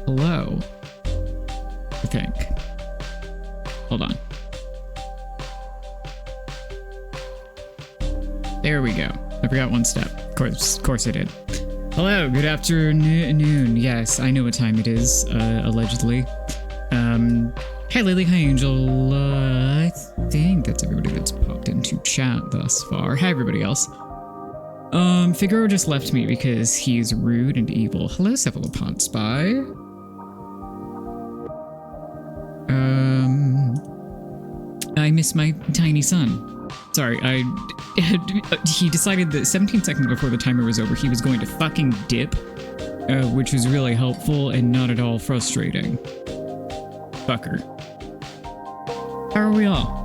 Hello. I think. Hold on. There we go. I forgot one step. Of course I did. Hello, good afternoon. Yes, I know what time it is, allegedly. Hi Lily, hi Angel. I think that's everybody that's popped into chat thus far. Hi everybody else. Figaro just left me because he's rude and evil. Hello, Cephalopod Spy. I miss my tiny son. Sorry, he decided that 17 seconds before the timer was over, he was going to fucking dip, which was really helpful and not at all frustrating. Fucker. How are we all?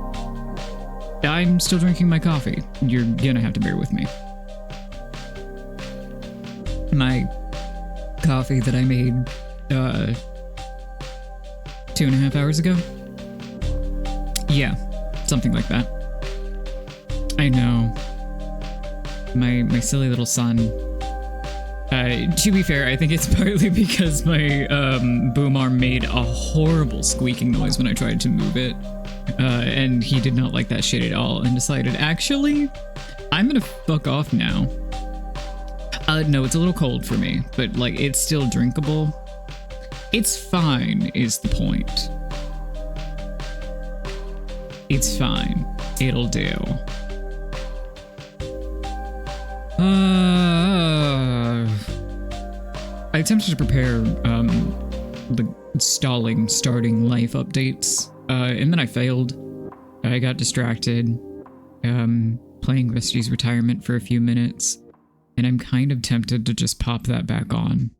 I'm still drinking my coffee. You're gonna have to bear with me. My coffee that I made, 2.5 hours ago? Yeah, something like that. I know. My silly little son. To be fair, I think it's partly because my boom arm made a horrible squeaking noise when I tried to move it. And he did not like that shit at all and decided, actually, I'm gonna fuck off now. No, it's a little cold for me, but like it's still drinkable. It's fine, is the point. It's fine. It'll do. I attempted to prepare the starting life updates, and then I failed. I got distracted, playing Rusty's Retirement for a few minutes, and I'm kind of tempted to just pop that back on.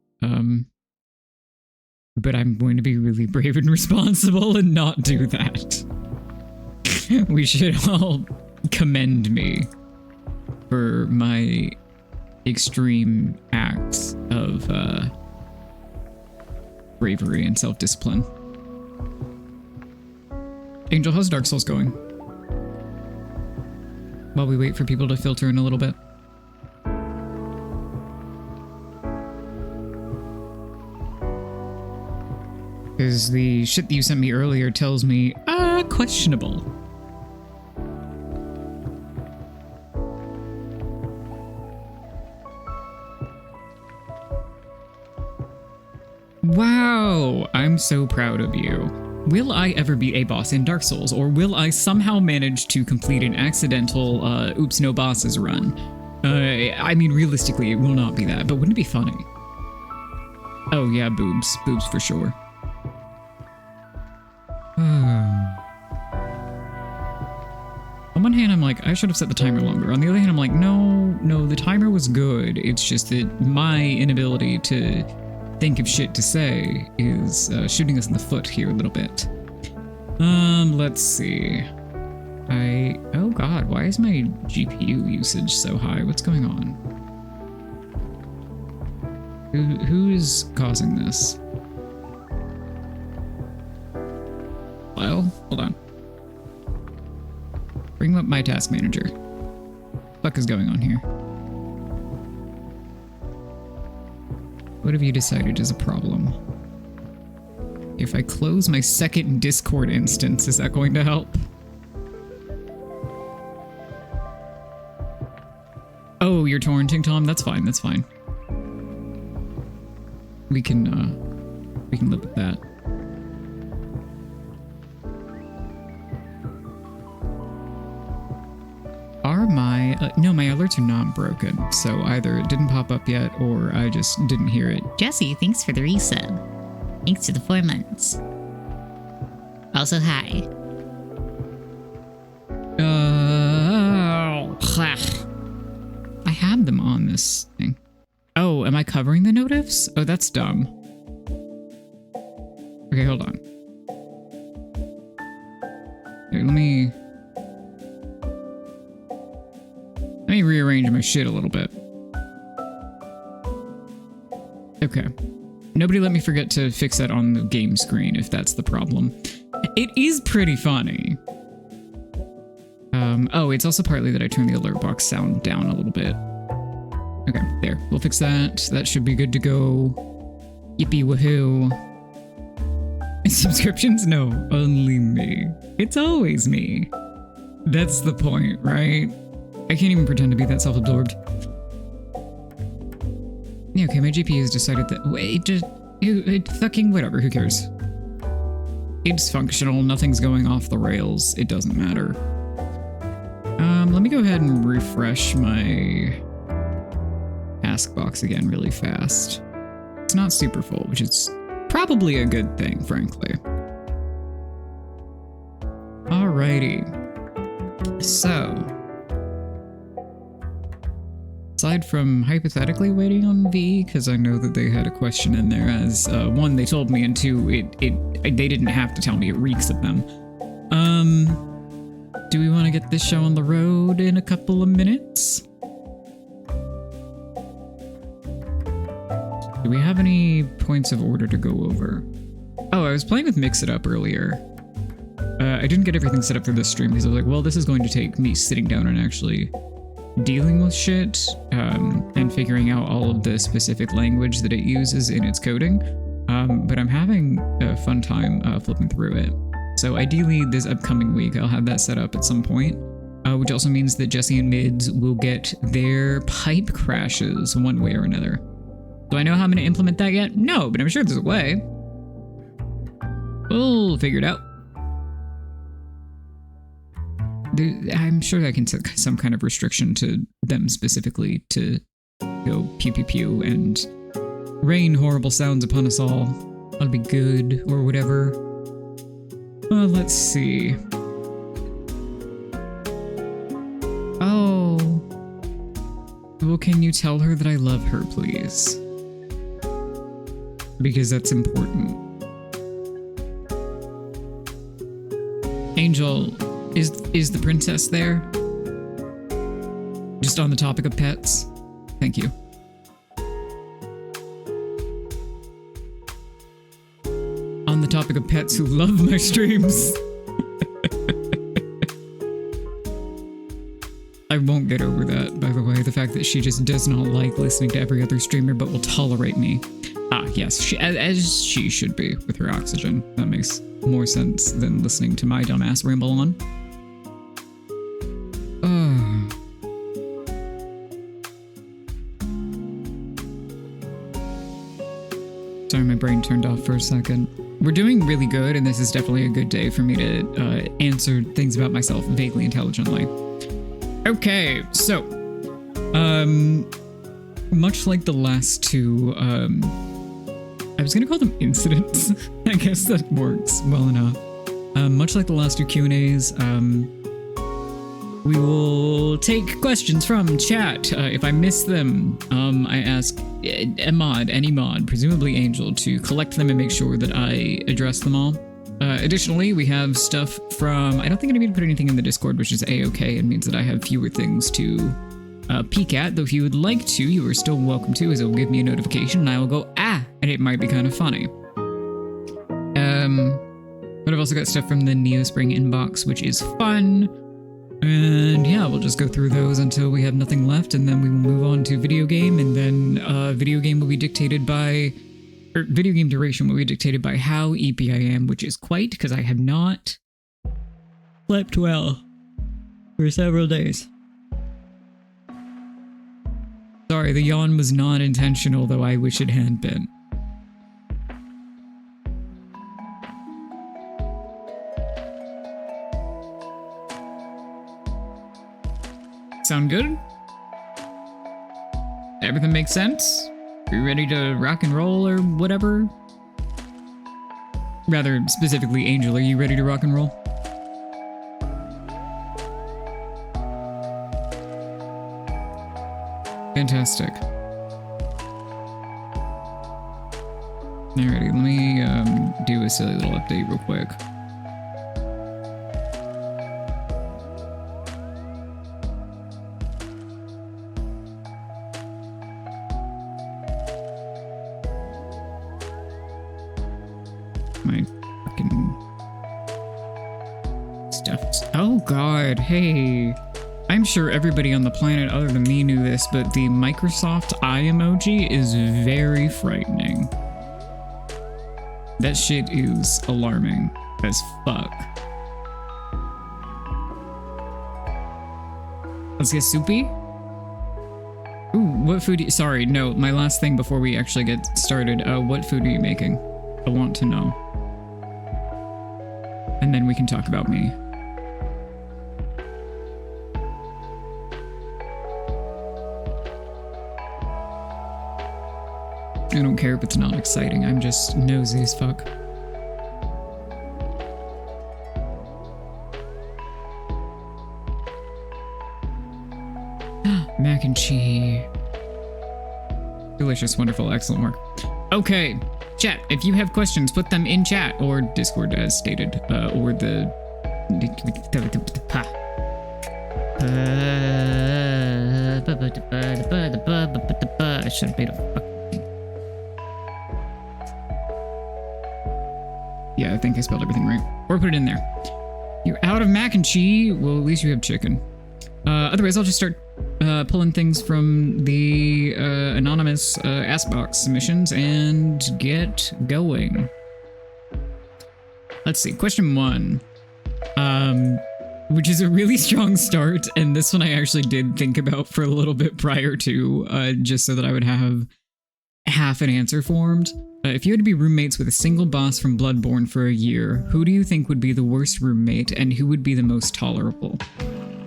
But I'm going to be really brave and responsible and not do that. We should all commend me for my extreme acts of bravery and self-discipline. Angel, how's Dark Souls going? While we wait for people to filter in a little bit. Because the shit that you sent me earlier tells me, questionable. Wow, I'm so proud of you. Will I ever be a boss in Dark Souls, or will I somehow manage to complete an accidental, oops, no bosses run? I mean, realistically, it will not be that, but wouldn't it be funny? Oh yeah, boobs. Boobs for sure. On one hand, I'm like, I should have set the timer longer. On the other hand, I'm like, no, the timer was good. It's just that my inability to think of shit to say is shooting us in the foot here a little bit. Let's see. Oh god, why is my GPU usage so high? What's going on? Who is causing this? Well, hold on. Bring up my task manager. What the fuck is going on here? What have you decided is a problem? If I close my second Discord instance, is that going to help? Oh, you're torrenting, Tom? That's fine, that's fine. We can live with that. Are my... no, my alerts are not broken, so either it didn't pop up yet, or I just didn't hear it. Jesse, thanks for the resub. Thanks to the 4 months. Also, hi. I had them on this thing. Oh, am I covering the notifs? Oh, that's dumb. Okay, hold on. Here, let me rearrange my shit a little bit. Okay. Nobody let me forget to fix that on the game screen if that's the problem. It is pretty funny. Oh, it's also partly that I turned the alert box sound down a little bit. Okay, there. We'll fix that. That should be good to go. Yippee woohoo. subscriptions? No, only me. It's always me. That's the point, right? I can't even pretend to be that self-absorbed. Yeah, okay, my GPU has decided that... Wait, fucking whatever, who cares? It's functional, nothing's going off the rails. It doesn't matter. Let me go ahead and refresh my task box again really fast. It's not super full, which is probably a good thing, frankly. Alrighty. So, aside from hypothetically waiting on V, because I know that they had a question in there as, one, they told me, and two, they didn't have to tell me, it reeks of them. Do we want to get this show on the road in a couple of minutes? Do we have any points of order to go over? Oh, I was playing with Mix It Up earlier. I didn't get everything set up for this stream because I was like, well, this is going to take me sitting down and actually dealing with shit and figuring out all of the specific language that it uses in its coding. But I'm having a fun time flipping through it. So ideally this upcoming week, I'll have that set up at some point, which also means that Jesse and Mids will get their pipe crashes one way or another. Do I know how I'm going to implement that yet? No, but I'm sure there's a way. We'll figure it out. I'm sure I can set some kind of restriction to them specifically to go pew pew pew and rain horrible sounds upon us all. That'll be good, or whatever. Let's see. Oh. Well, can you tell her that I love her, please? Because that's important. Angel, is the princess there? Just on the topic of pets? Thank you. On the topic of pets who love my streams. I won't get over that, by the way. The fact that she just does not like listening to every other streamer but will tolerate me. Ah, yes, as she should be with her oxygen. That makes more sense than listening to my dumbass ramble on. Sorry, my brain turned off for a second. We're doing really good, and this is definitely a good day for me to answer things about myself vaguely intelligently. Okay, so, much like the last two, I was gonna call them incidents. I guess that works well enough. Much like the last two Q&As, we will take questions from chat. If I miss them, I ask any mod, presumably Angel, to collect them and make sure that I address them all. Additionally, we have stuff from... I don't think I need to put anything in the Discord, which is A-okay. It means that I have fewer things to peek at, though if you would like to, you are still welcome to, as it will give me a notification, and I will go, ah! And it might be kind of funny. But I've also got stuff from the Neospring inbox, which is fun. And yeah, we'll just go through those until we have nothing left, and then we will move on to video game, and then video game will be dictated by... Or video game duration will be dictated by how EP I am, which is quite, because I have not slept well for several days. Sorry, the yawn was not intentional, though I wish it had been. Sound good? Everything makes sense? Are you ready to rock and roll or whatever? Rather specifically, Angel, are you ready to rock and roll? Fantastic. Alrighty, let me do a silly little update real quick. My fucking stuff. Oh god, hey. I'm sure everybody on the planet other than me knew this, but the Microsoft eye emoji is very frightening. That shit is alarming as fuck. Let's get soupy. Ooh, what food? Sorry, no, my last thing before we actually get started. What food are you making? I want to know. And then we can talk about me. I don't care if it's not exciting. I'm just nosy as fuck. Mac and cheese. Delicious, wonderful, excellent work. Okay, chat, if you have questions, put them in chat or Discord as stated, or the... I should have made a fuck. Yeah, I think I spelled everything right. Or put it in there. You're out of mac and cheese? Well, at least you have chicken. Otherwise, I'll just start pulling things from the anonymous Askbox submissions and get going. Let's see. Question 1. Which is a really strong start, and this one I actually did think about for a little bit prior to, just so that I would have half an answer formed. If you had to be roommates with a single boss from Bloodborne for a year, who do you think would be the worst roommate, and who would be the most tolerable?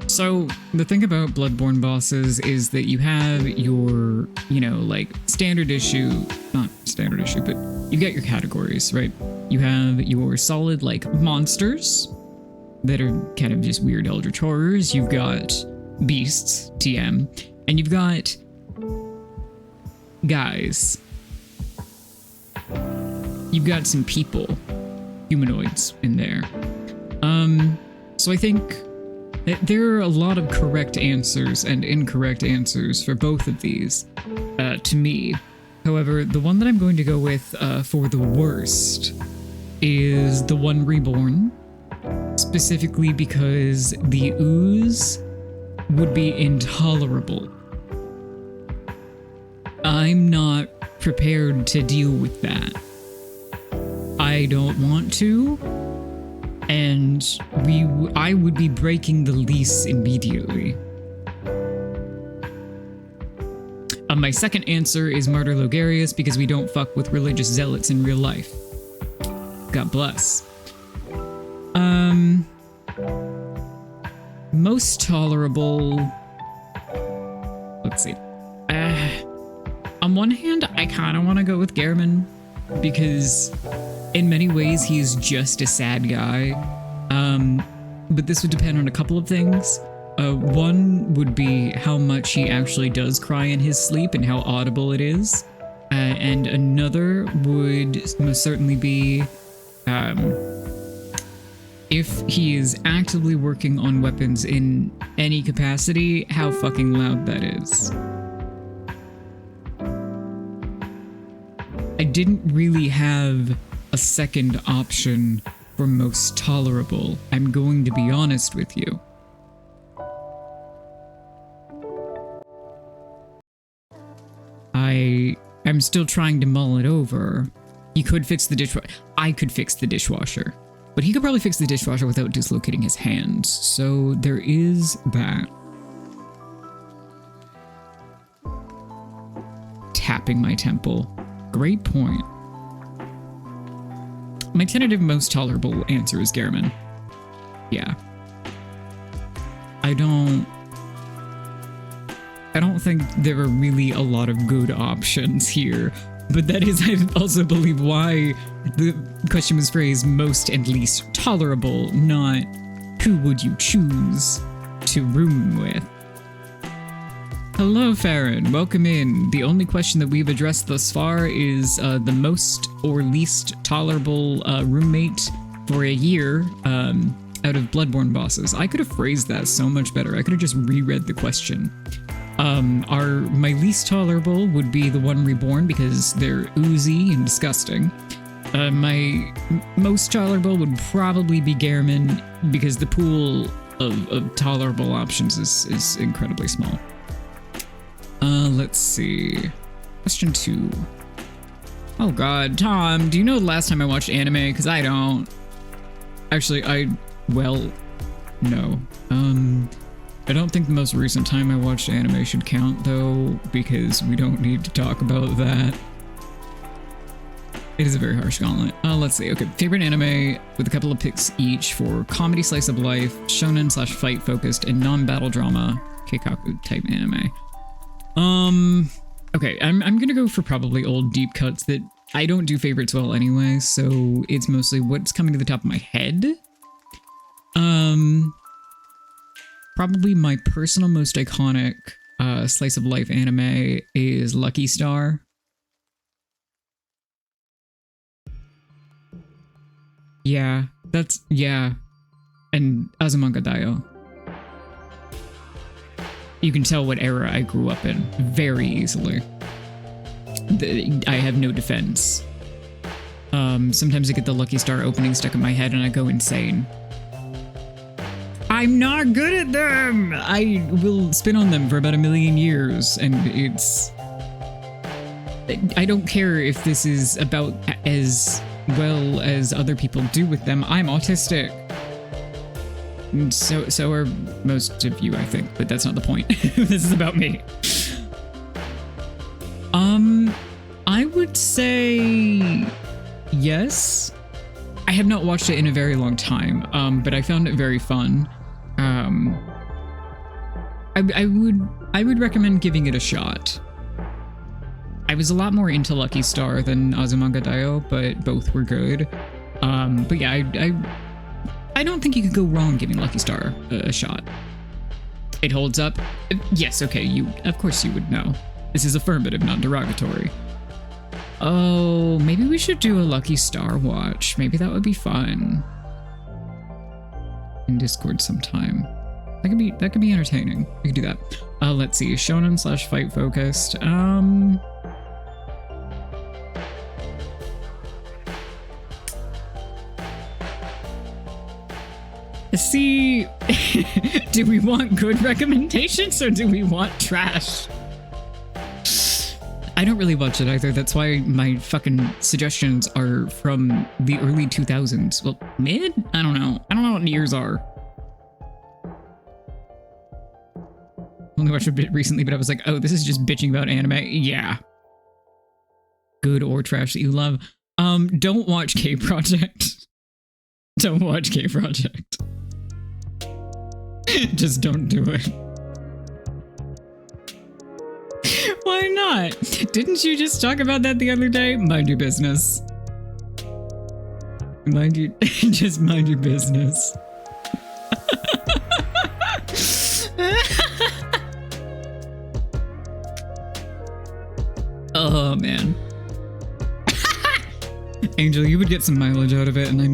So, the thing about Bloodborne bosses is that you have your, you know, like, standard issue, not standard issue, but you get your categories, right? You have your solid, like, monsters that are kind of just weird eldritch horrors. You've got beasts, TM, and you've got guys. You've got some people, humanoids in there. So I think that there are a lot of correct answers and incorrect answers for both of these, to me. However, the one that I'm going to go with for the worst is the one reborn, specifically because the ooze would be intolerable. I'm not prepared to deal with that. I don't want to, and I would be breaking the lease immediately. My second answer is Martyr Logarius, because we don't fuck with religious zealots in real life. God bless. Most tolerable... Let's see. On one hand, I kind of want to go with Gehrman, because in many ways he's just a sad guy. But this would depend on a couple of things. One would be how much he actually does cry in his sleep and how audible it is. And another would most certainly be if he is actively working on weapons in any capacity, how fucking loud that is. I didn't really have a second option for most tolerable. I'm going to be honest with you. I'm still trying to mull it over. He could fix the dishwasher. I could fix the dishwasher. But he could probably fix the dishwasher without dislocating his hands. So there is that. Tapping my temple. Great point. My tentative most tolerable answer is Gehrman. Yeah. I don't think there are really a lot of good options here, but that is, I also believe, why the question was phrased most and least tolerable, not who would you choose to room with. Hello, Farron. Welcome in. The only question that we've addressed thus far is the most or least tolerable roommate for a year out of Bloodborne bosses. I could have phrased that so much better. I could have just reread the question. My least tolerable would be the one reborn because they're oozy and disgusting. My most tolerable would probably be Gehrman because the pool of tolerable options is incredibly small. Let's see. Question 2. Oh god, Tom, do you know the last time I watched anime? Because I don't. Actually, well, no. I don't think the most recent time I watched anime should count, though, because we don't need to talk about that. It is a very harsh gauntlet. Let's see. Okay, favorite anime with a couple of picks each for comedy slice of life, shonen / fight focused, and non-battle drama, keikaku type anime. Okay, I'm gonna go for probably old deep cuts that I don't do favorites well anyway, so it's mostly what's coming to the top of my head. Probably my personal most iconic slice of life anime is Lucky Star. Yeah, and Azumanga Daioh. You can tell what era I grew up in very easily. I have no defense. Sometimes I get the Lucky Star opening stuck in my head and I go insane. I'm not good at them! I will spin on them for about 1,000,000 years, and it's... I don't care if this is about as well as other people do with them. I'm autistic. And so are most of you, I think, but that's not the point. This is about me. I would say yes. I have not watched it in a very long time, but I found it very fun. I would recommend giving it a shot. I was a lot more into Lucky Star than Azumanga Daioh, but both were good. But yeah, I don't think you could go wrong giving Lucky Star a shot. It holds up. Yes, okay, of course you would know. This is affirmative, not derogatory. Oh, maybe we should do a Lucky Star watch. Maybe that would be fun. In Discord sometime. That could be entertaining. We could do that. Let's see. Shonen / fight focused. See, do we want good recommendations or do we want trash? I don't really watch it either. That's why my fucking suggestions are from the early 2000s. Well, mid? I don't know. I don't know what years are. Only watched a bit recently, but I was like, oh, this is just bitching about anime. Yeah. Good or trash that you love. Don't watch K-Project. Don't watch K-Project. Just don't do it. Why not? Didn't you just talk about that the other day? Mind your business. Just mind your business. Oh man. Angel, you would get some mileage out of it, and I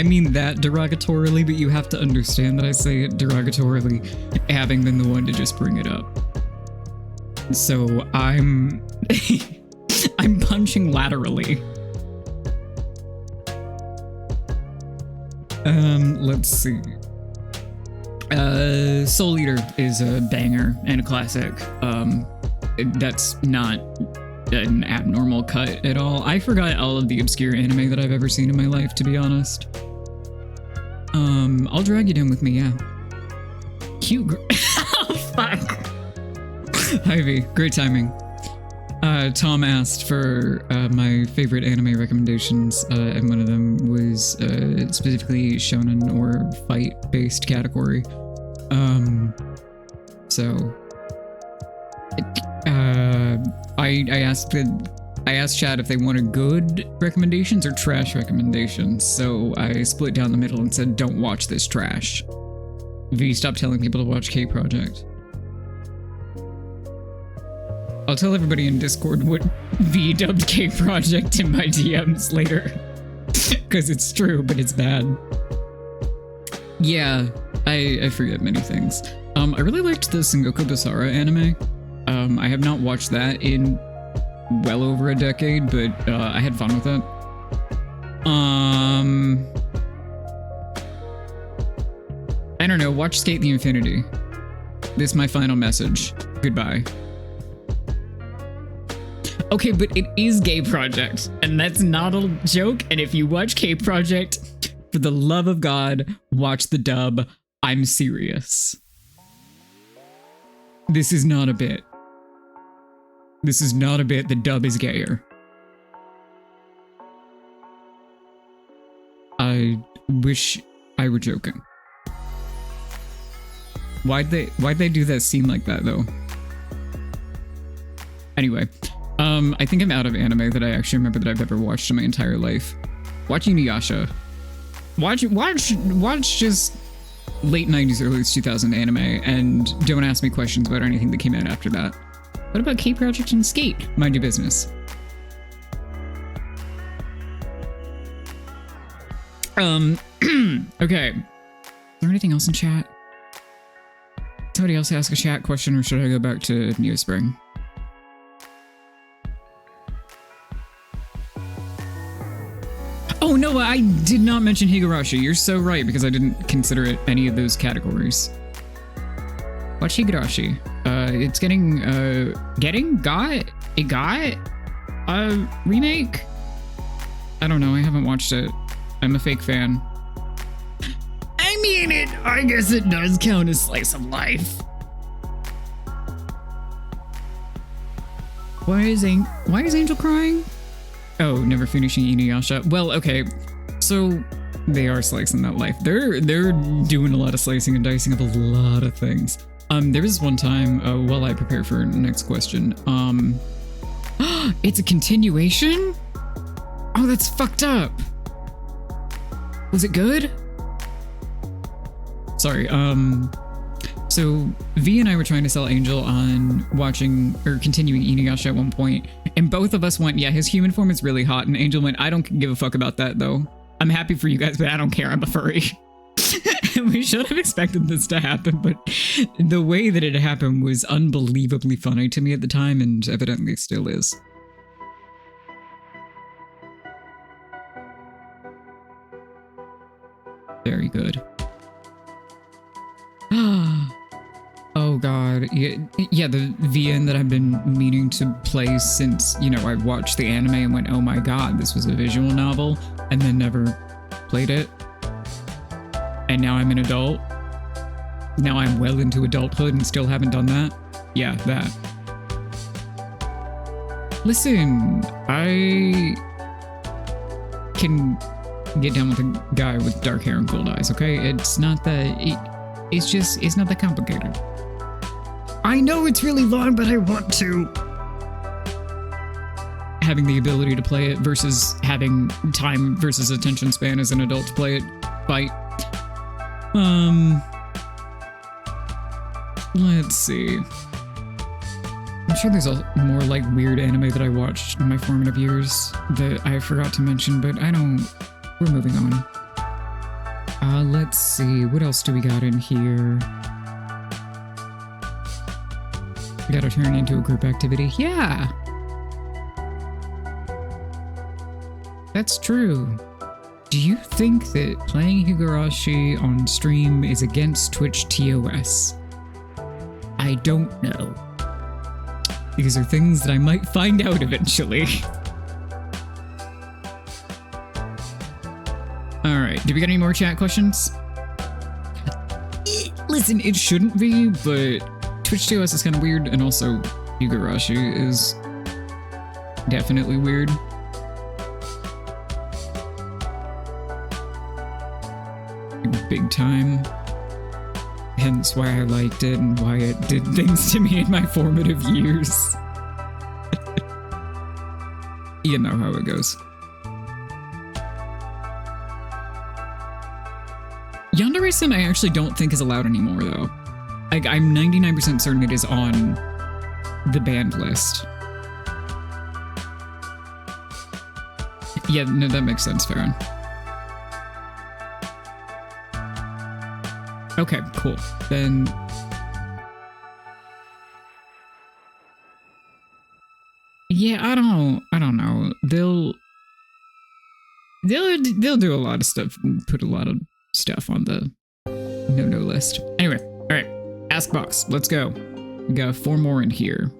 mean that derogatorily, but you have to understand that I say it derogatorily, having been the one to just bring it up. So I'm I'm punching laterally. Let's see. Soul Eater is a banger and a classic. That's not an abnormal cut at all. I forgot all of the obscure anime that I've ever seen in my life, to be honest. I'll drag you down with me, yeah. Cute oh, fuck. Ivy, great timing. Tom asked for my favorite anime recommendations, and one of them was specifically shonen or fight-based category. I asked Chad if they wanted good recommendations or trash recommendations, so I split down the middle and said, don't watch this trash. V, stop telling people to watch K-Project. I'll tell everybody in Discord what V dubbed K-Project in my DMs later. Because it's true, but it's bad. Yeah, I forget many things. I really liked the Sengoku Basara anime. I have not watched that in well over a decade, but I had fun with it. I don't know, watch Skate the Infinity. This is my final message. Goodbye. Okay, but it is Gay Project, and that's not a joke. And if you watch Gay Project, for the love of God, watch the dub. I'm serious. This is not a bit. This is not a bit. The dub is gayer. I wish I were joking. Why'd they do that scene like that though? Anyway, I think I'm out of anime that I actually remember that I've ever watched in my entire life. Watch Inuyasha. Watch just late 90s, early 2000 anime, and don't ask me questions about anything that came out after that. What about Gay Project and Skate? Mind your business. Okay. Is there anything else in chat? Somebody else ask a chat question, or should I go back to Neospring? Oh no, I did not mention Higurashi. You're so right, because I didn't consider it any of those categories. Watch Higurashi. It's got a remake? I don't know, I haven't watched it. I'm a fake fan. I mean, I guess it does count as slice of life. Why is Angel crying? Oh, never finishing Inuyasha. Well, okay, so they are slicing that life. They're doing a lot of slicing and dicing of a lot of things. There was one time, while I prepare for next question, it's a continuation? Oh, that's fucked up. Was it good? Sorry, so V and I were trying to sell Angel on watching or continuing Inuyasha at one point, and both of us went, yeah, his human form is really hot, and Angel went, I don't give a fuck about that though. I'm happy for you guys, but I don't care, I'm a furry. And we should have expected this to happen, but the way that it happened was unbelievably funny to me at the time, and evidently still is. Very good. Oh god, yeah, the VN that I've been meaning to play since, you know, I watched the anime and went, oh my god, this was a visual novel, and then never played it. And now I'm an adult. Now I'm well into adulthood and still haven't done that. Yeah, that. Listen, I can get down with a guy with dark hair and cold eyes, okay? It's not that... It's not that complicated. I know it's really long, but I want to. Having the ability to play it versus having time versus attention span as an adult to play it, fight. Let's see. I'm sure there's a more like weird anime that I watched in my formative years that I forgot to mention, but we're moving on. Let's see, what else do we got in here? We gotta turn into a group activity. Yeah! That's true. Do you think that playing Higurashi on stream is against Twitch TOS? I don't know. These are things that I might find out eventually. Alright, do we got any more chat questions? Listen, it shouldn't be, but Twitch TOS is kind of weird, and also Higurashi is definitely weird. Big time. Hence why I liked it and why it did things to me in my formative years. You know how it goes. Yandere-san I actually don't think is allowed anymore, though. Like, I'm 99% certain it is on the banned list. Yeah, no, that makes sense, Farron. Okay, cool. Then... yeah, I don't know. They'll do a lot of stuff and put a lot of stuff on the no list. Anyway, all right, Ask Box, let's go. We got 4 more in here.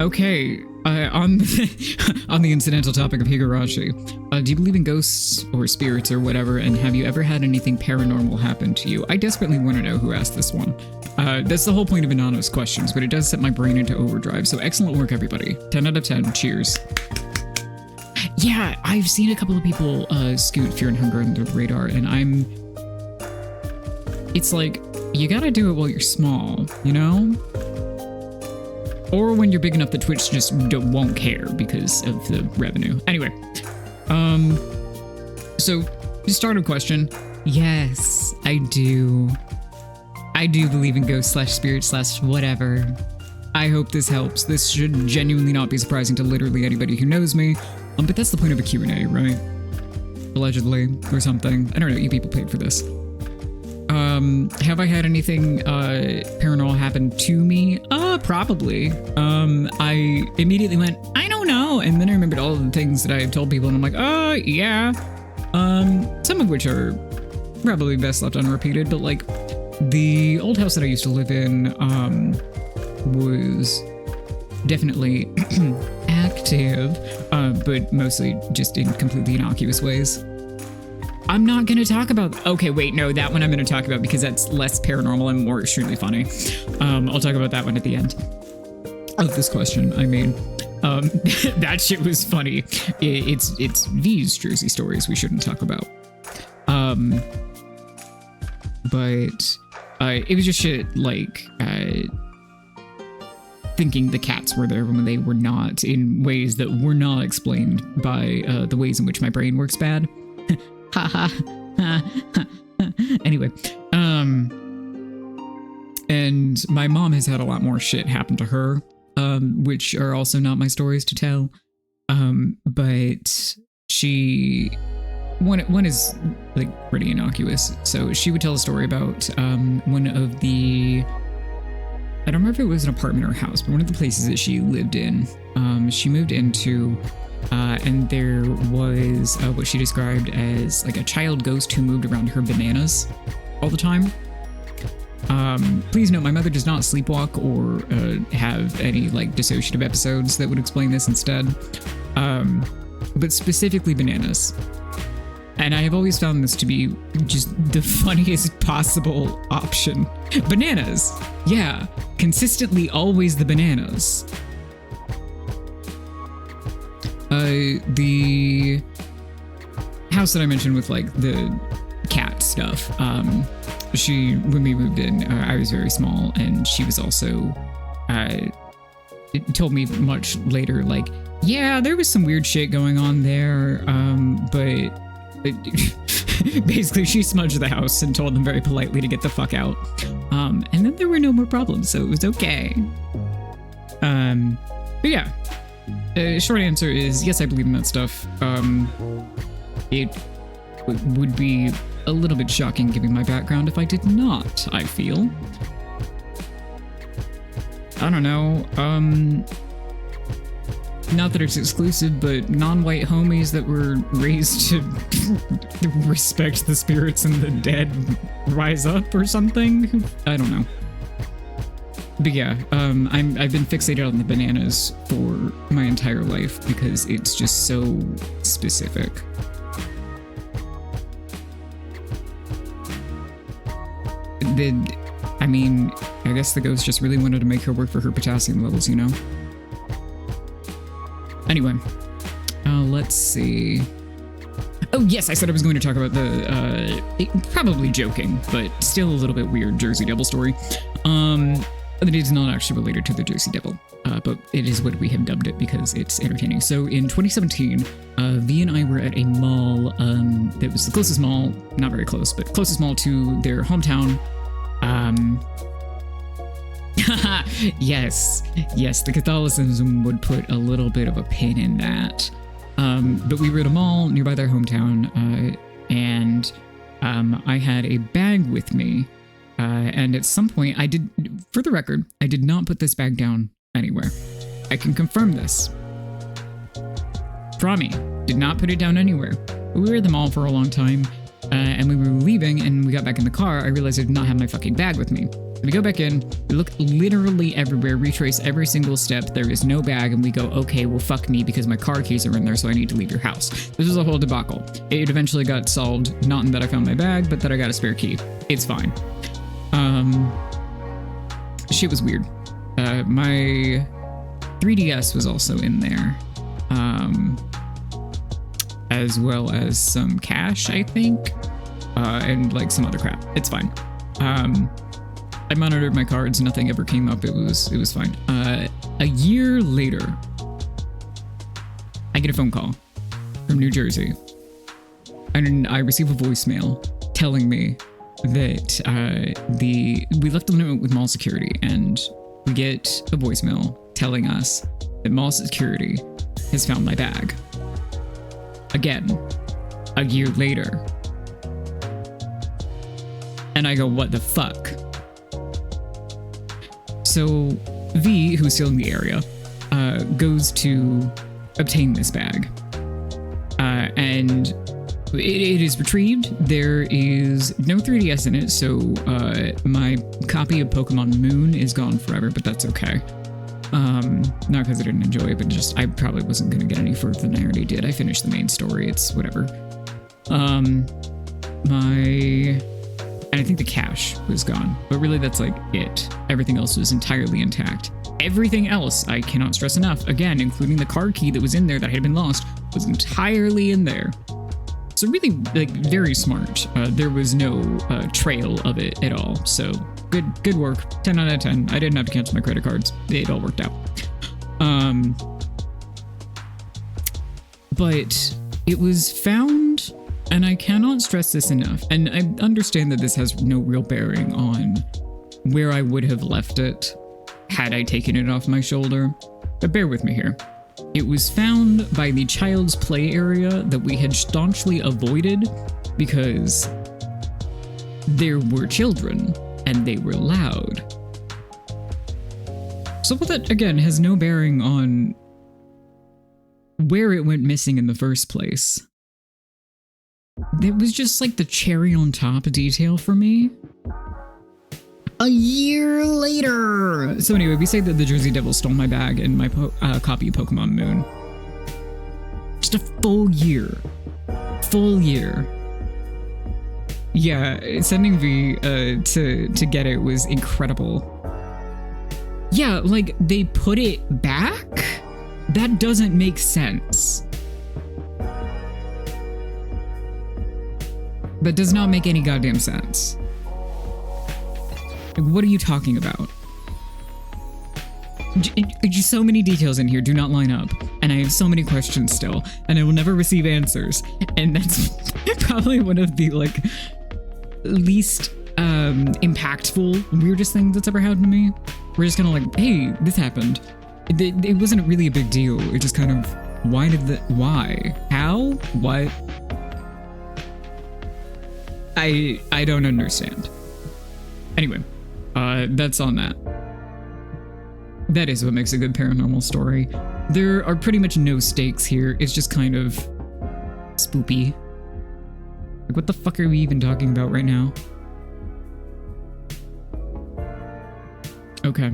Okay, on the, on the incidental topic of Higurashi, do you believe in ghosts or spirits or whatever, and have you ever had anything paranormal happen to you? I desperately want to know who asked this one. That's the whole point of anonymous questions, but it does set my brain into overdrive, so excellent work, everybody. 10 out of 10, cheers. Yeah, I've seen a couple of people scoot Fear and Hunger under the radar, and it's like, you gotta do it while you're small, you know? Or when you're big enough that Twitch just won't care because of the revenue. Anyway, so starter question. Yes, I do. I do believe in ghosts / spirits / whatever. I hope this helps. This should genuinely not be surprising to literally anybody who knows me. But that's the point of a Q&A, right? Allegedly, or something. I don't know, you people paid for this. Have I had anything paranormal happen to me? Probably. I immediately went, I don't know, and then I remembered all of the things that I have told people, and I'm like, yeah. Some of which are probably best left unrepeated, but like, the old house that I used to live in, was definitely active, but mostly just in completely innocuous ways. I'm not going to talk about... Okay, wait, no, that one I'm going to talk about because that's less paranormal and more extremely funny. I'll talk about that one at the end of this question. I mean, that shit was funny. It's these Jersey stories we shouldn't talk about. But it was just shit like thinking the cats were there when they were not, in ways that were not explained by the ways in which my brain works bad. Anyway, and my mom has had a lot more shit happen to her, which are also not my stories to tell. But one is like pretty innocuous. So she would tell a story about one of the, I don't remember if it was an apartment or a house, but one of the places that she lived in, she moved into, and there was what she described as like a child ghost who moved around her bananas all the time. Please note, my mother does not sleepwalk or have any like dissociative episodes that would explain this instead, but specifically bananas. And I have always found this to be just the funniest possible option. Bananas. Yeah, consistently always the bananas. The house that I mentioned with like the cat stuff, when we moved in, I was very small, and she was also, it told me much later, like, yeah, there was some weird shit going on there, but basically she smudged the house and told them very politely to get the fuck out. And then there were no more problems, so it was okay. But yeah, short answer is yes, I believe in that stuff. It would be a little bit shocking given my background if I did not, I feel. I don't know, not that it's exclusive, but non-white homies that were raised to respect the spirits and the dead rise up or something? I don't know. But yeah, I've been fixated on the bananas for my entire life because it's just so specific. I mean, I guess the ghost just really wanted to make her work for her potassium levels, you know? Anyway, let's see. Oh, yes, I said I was going to talk about the, probably joking, but still a little bit weird Jersey Devil story. It is not actually related to the Jersey Devil, but it is what we have dubbed it because it's entertaining. So in 2017, V and I were at a mall that was the closest mall, not very close, but closest mall to their hometown. Yes, the Catholicism would put a little bit of a pin in that. But we were at a mall nearby their hometown, and I had a bag with me. And at some point, for the record, I did not put this bag down anywhere. I can confirm this. Prami did not put it down anywhere. We were at the mall for a long time, and we were leaving, and we got back in the car. I realized I did not have my fucking bag with me. We go back in, we look literally everywhere, retrace every single step. There is no bag, and we go, okay, well, fuck me, because my car keys are in there, so I need to leave your house. This was a whole debacle. It eventually got solved, not in that I found my bag, but that I got a spare key. It's fine. Shit was weird. My 3DS was also in there, as well as some cash, I think, and like some other crap. It's fine. I monitored my cards. Nothing ever came up. It was fine. A year later, I get a phone call from New Jersey, and I receive a voicemail telling me that we left the note with mall security, and we get a voicemail telling us that mall security has found my bag. Again, a year later. And I go, what the fuck? So V, who's still in the area, goes to obtain this bag. And it is retrieved. There is no 3DS in it, so my copy of Pokemon Moon is gone forever, but that's okay. Not because I didn't enjoy it, but just I probably wasn't going to get any further than I already did. I finished the main story. It's whatever. And I think the cash was gone, but really that's like it. Everything else was entirely intact. Everything else, I cannot stress enough, again, including the car key that was in there that had been lost, was entirely in there. So really, like, very smart. There was no trail of it at all. So good work. 10 out of 10. I didn't have to cancel my credit cards. It all worked out. But it was found, and I cannot stress this enough, and I understand that this has no real bearing on where I would have left it had I taken it off my shoulder, but bear with me here. It was found by the child's play area that we had staunchly avoided because there were children and they were loud. So that, again, has no bearing on where it went missing in the first place. It was just like the cherry on top detail for me. A year later! So anyway, we say that the Jersey Devil stole my bag and my copy of Pokemon Moon. Just a full year. Full year. Yeah, sending V to get it was incredible. Yeah, like, they put it back? That doesn't make sense. That does not make any goddamn sense. Like, what are you talking about? Just so many details in here do not line up, and I have so many questions still, and I will never receive answers, and that's probably one of the, like, least impactful, weirdest things that's ever happened to me. We're just kind of like, hey, this happened. It wasn't really a big deal. It just kind of, why? How? What? I don't understand. Anyway, that's on that. That is what makes a good paranormal story. There are pretty much no stakes here. It's just kind of spoopy. Like, what the fuck are we even talking about right now? Okay.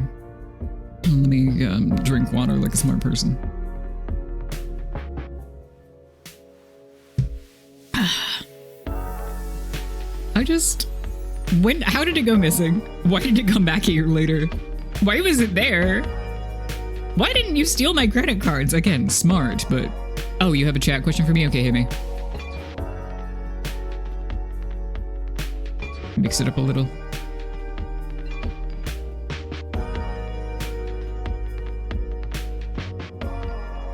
Let me drink water like a smart person. How did it go missing? Why did it come back a year later? Why was it there? Why didn't you steal my credit cards? Again, smart, but... Oh, you have a chat question for me? Okay, hit me. Mix it up a little.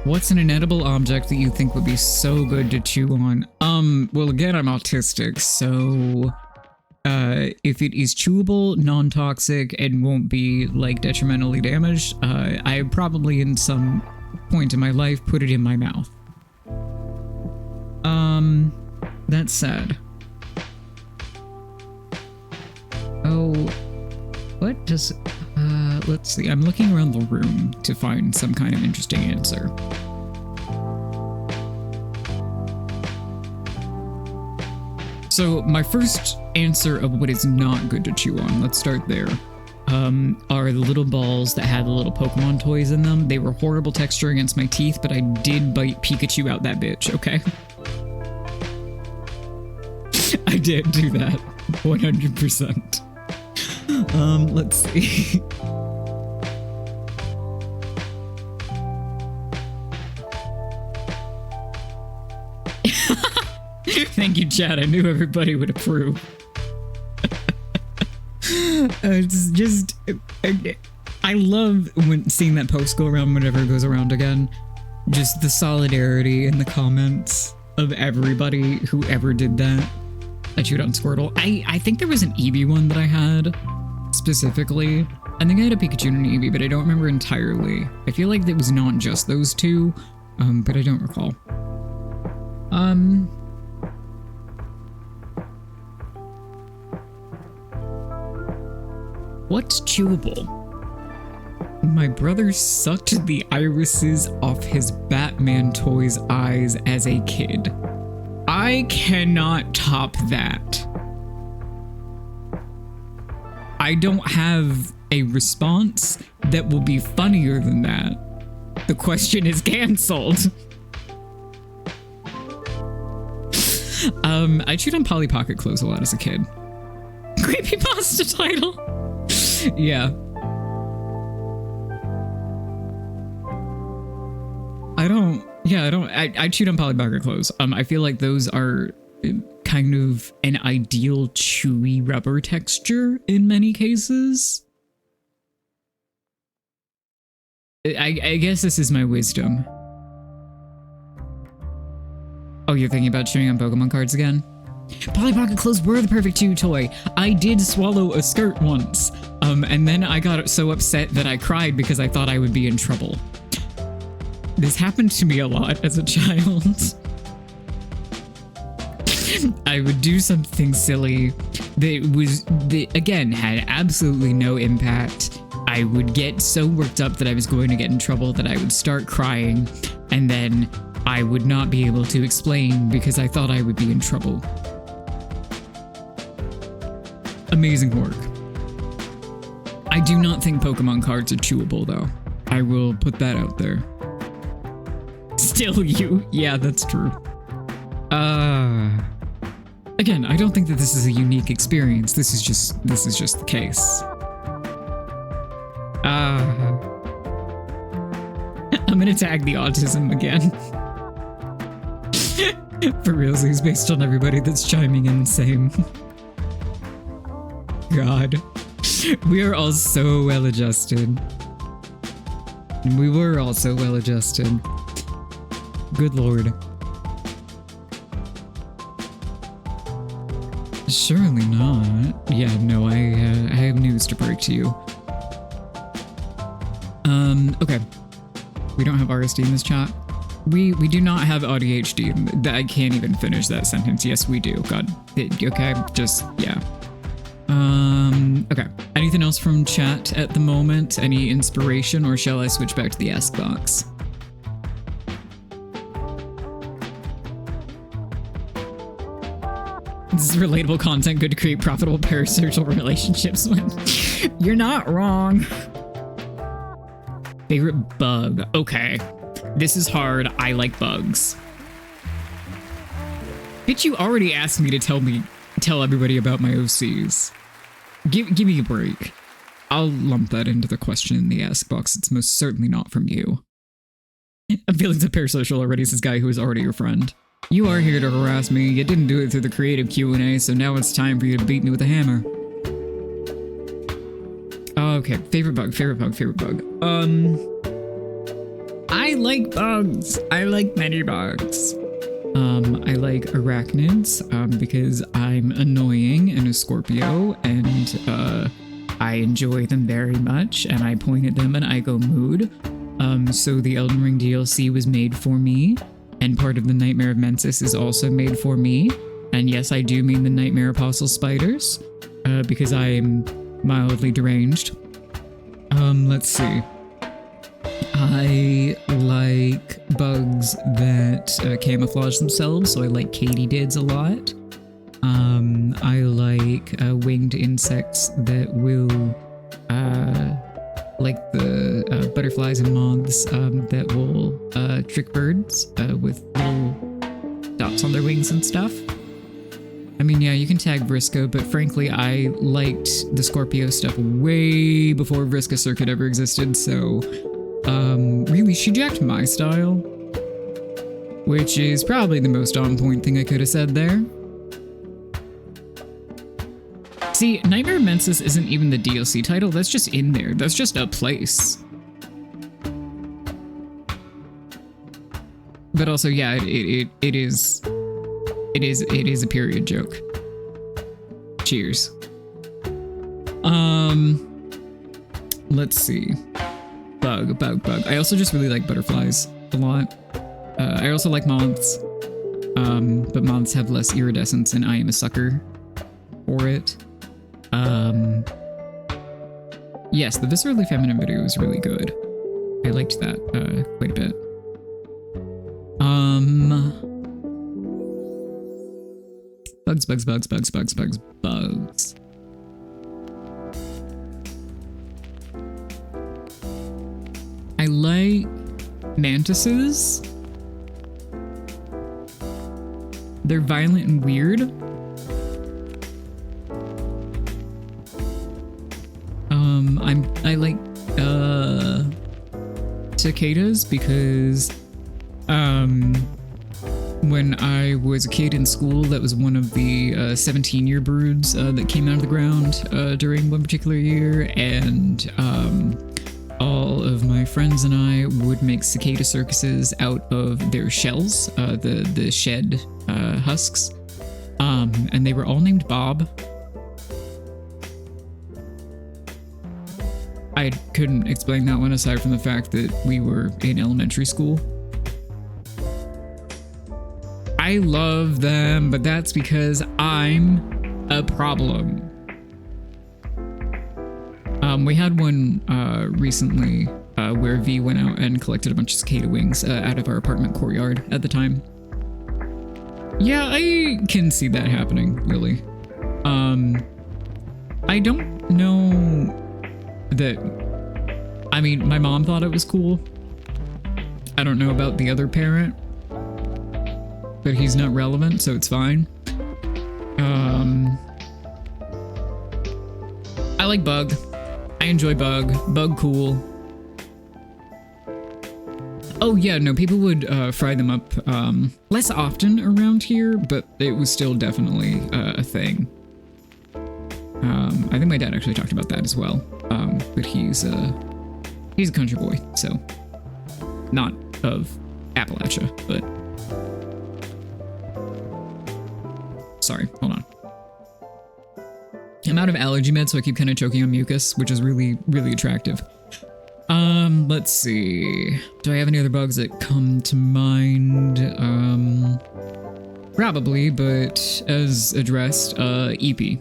What's an inedible object that you think would be so good to chew on? Well, again, I'm autistic, so... if it is chewable, non-toxic, and won't be, like, detrimentally damaged, I probably, in some point in my life, put it in my mouth. That's sad. Oh, what does... let's see, I'm looking around the room to find some kind of interesting answer. So my first answer of what is not good to chew on, let's start there. are the little balls that had the little Pokemon toys in them. They were horrible texture against my teeth, but I did bite Pikachu out that bitch, okay? I did do that, 100%. Let's see. Thank you, Chad. I knew everybody would approve. It's just, I love when seeing that post go around whenever it goes around again. Just the solidarity in the comments of everybody who ever did that. I chewed on Squirtle. I think there was an Eevee one that I had specifically. I think I had a Pikachu and an Eevee, but I don't remember entirely. I feel like it was not just those two, but I don't recall. What's chewable? My brother sucked the irises off his Batman toy's eyes as a kid. I cannot top that. I don't have a response that will be funnier than that. The question is canceled. I chewed on Polly Pocket clothes a lot as a kid. Creepypasta title. Yeah. I chewed on Polly Pocket clothes. I feel like those are kind of an ideal chewy rubber texture in many cases. I guess this is my wisdom. Oh, you're thinking about chewing on Pokemon cards again? Polly Pocket clothes were the perfect chew toy. I did swallow a skirt once, and then I got so upset that I cried because I thought I would be in trouble. This happened to me a lot as a child. I would do something silly that again had absolutely no impact. I would get so worked up that I was going to get in trouble that I would start crying, and then I would not be able to explain because I thought I would be in trouble. Amazing work. I do not think Pokemon cards are chewable, though. I will put that out there. Still you. Yeah, that's true. Again, I don't think that this is a unique experience. This is just the case. I'm gonna tag the autism again. For realsies, based on everybody that's chiming in, same. God. We are all so well adjusted. We were all so well adjusted. Good lord. Surely not. Yeah, no, I have news to break to you. Okay. We don't have RSD in this chat. We do not have ADHD. I can't even finish that sentence. Yes, we do. God. Okay, just, yeah. Okay. Anything else from chat at the moment? Any inspiration, or shall I switch back to the Ask box? This is relatable content, good to create profitable parasocial relationships with. You're not wrong. Favorite bug. Okay. This is hard. I like bugs. Bitch, you already asked me to tell everybody about my OCs. Give me a break. I'll lump that into the question in the Ask box. It's most certainly not from you. I'm feeling so parasocial already, says guy who is already your friend. You are here to harass me. You didn't do it through the creative Q&A, so now it's time for you to beat me with a hammer. Okay, favorite bug. I like bugs. I like many bugs. I like arachnids, because I'm annoying and a Scorpio, and I enjoy them very much, and I point at them and I go mood. So the Elden Ring DLC was made for me, and part of the Nightmare of Mensis is also made for me. And yes, I do mean the Nightmare Apostle spiders, because I am mildly deranged. Let's see. I like bugs that camouflage themselves, so I like katydids a lot. I like winged insects that will like the butterflies and moths that will trick birds with little dots on their wings and stuff. I mean, yeah, you can tag Vriska, but frankly, I liked the Scorpio stuff way before Vriska Circuit ever existed, so really, she jacked my style, which is probably the most on point thing I could have said there. See, Nightmare Mensis isn't even the DLC title, that's just in there. That's just a place. But also, yeah, it is a period joke. Cheers. Let's see. Bug. I also just really like butterflies a lot. I also like moths. But moths have less iridescence and I am a sucker for it. Yes, the Viscerally Feminine video was really good. I liked that quite a bit. Bugs. I like mantises. They're violent and weird. I like cicadas because when I was a kid in school, that was one of the 17-year broods that came out of the ground during one particular year, and all of my friends and I would make cicada circuses out of their shells, the shed husks, and they were all named Bob. I couldn't explain that one aside from the fact that we were in elementary school. I love them, but that's because I'm a problem. We had one recently where V went out and collected a bunch of cicada wings out of our apartment courtyard at the time. Yeah, I can see that happening, really. I don't know that... I mean, my mom thought it was cool. I don't know about the other parent, but he's not relevant, so it's fine. I like Bug. I enjoy Bug. Bug cool. Oh yeah, no, people would fry them up less often around here, but it was still definitely a thing. I think my dad actually talked about that as well. But he's a country boy, so not of Appalachia, but sorry, hold on. I'm out of allergy meds, so I keep kind of choking on mucus, which is really, really attractive. Let's see. Do I have any other bugs that come to mind? Probably, but as addressed, Eepee.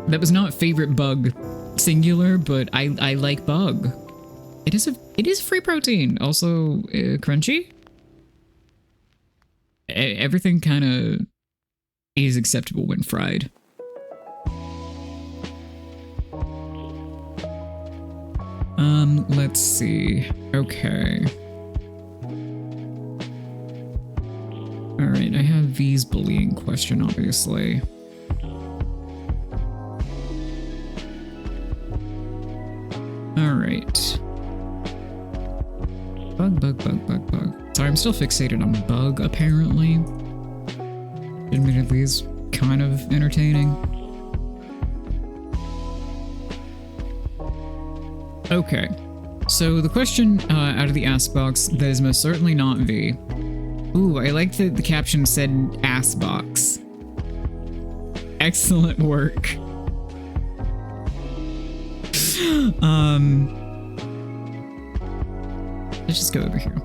That was not favorite bug singular, but I like bug. It is free protein, also crunchy. Everything kind of is acceptable when fried. Let's see. Okay. All right, I have V's bullying question, obviously. All right. Bug. Sorry, I'm still fixated on bug, apparently. Admittedly, is kind of entertaining. Okay, so the question out of the ask box that is most certainly not V. Ooh, I like that the caption said ass box. Excellent work. Let's just go over here.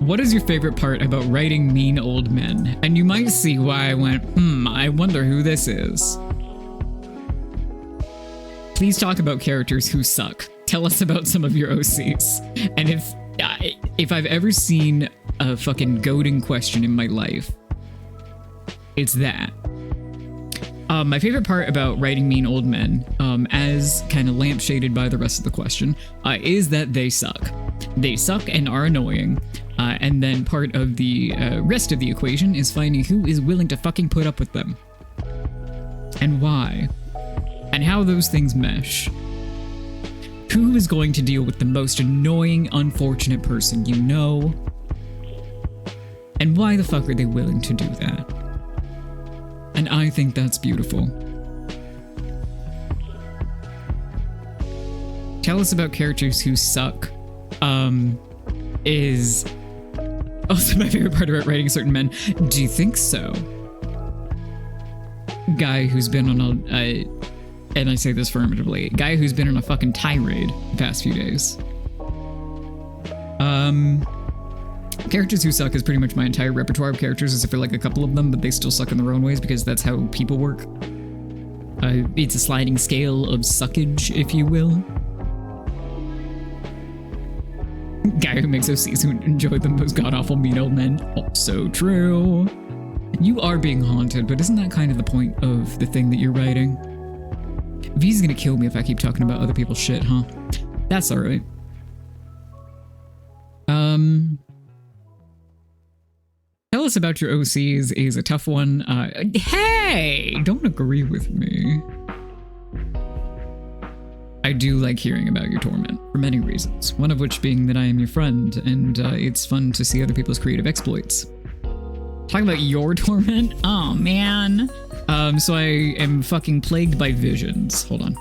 What is your favorite part about writing mean old men? And you might see why I went, I wonder who this is. Please talk about characters who suck. Tell us about some of your OCs. And if I've ever seen a fucking goading question in my life, it's that. My favorite part about writing mean old men, as kind of lampshaded by the rest of the question, is that they suck. They suck and are annoying. And then part of the rest of the equation is finding who is willing to fucking put up with them. And why. And how those things mesh. Who is going to deal with the most annoying, unfortunate person you know? And why the fuck are they willing to do that? And I think that's beautiful. Tell us about characters who suck. Is also my favorite part about writing certain men. Do you think so? Guy who's been on a and I say this affirmatively, guy who's been on a fucking tirade the past few days. Characters who suck is pretty much my entire repertoire of characters, except for like a couple of them, but they still suck in their own ways because that's how people work. It's a sliding scale of suckage, if you will. Guy who makes OCs who enjoy the most god-awful mean old men. Also true. You are being haunted, but isn't that kind of the point of the thing that you're writing? V's gonna kill me if I keep talking about other people's shit, huh? That's alright. Tell us about your OCs is a tough one. Hey! Don't agree with me. I do like hearing about your torment, for many reasons. One of which being that I am your friend, and it's fun to see other people's creative exploits. Talking about your torment? Oh, man. So I am fucking plagued by visions. Hold on.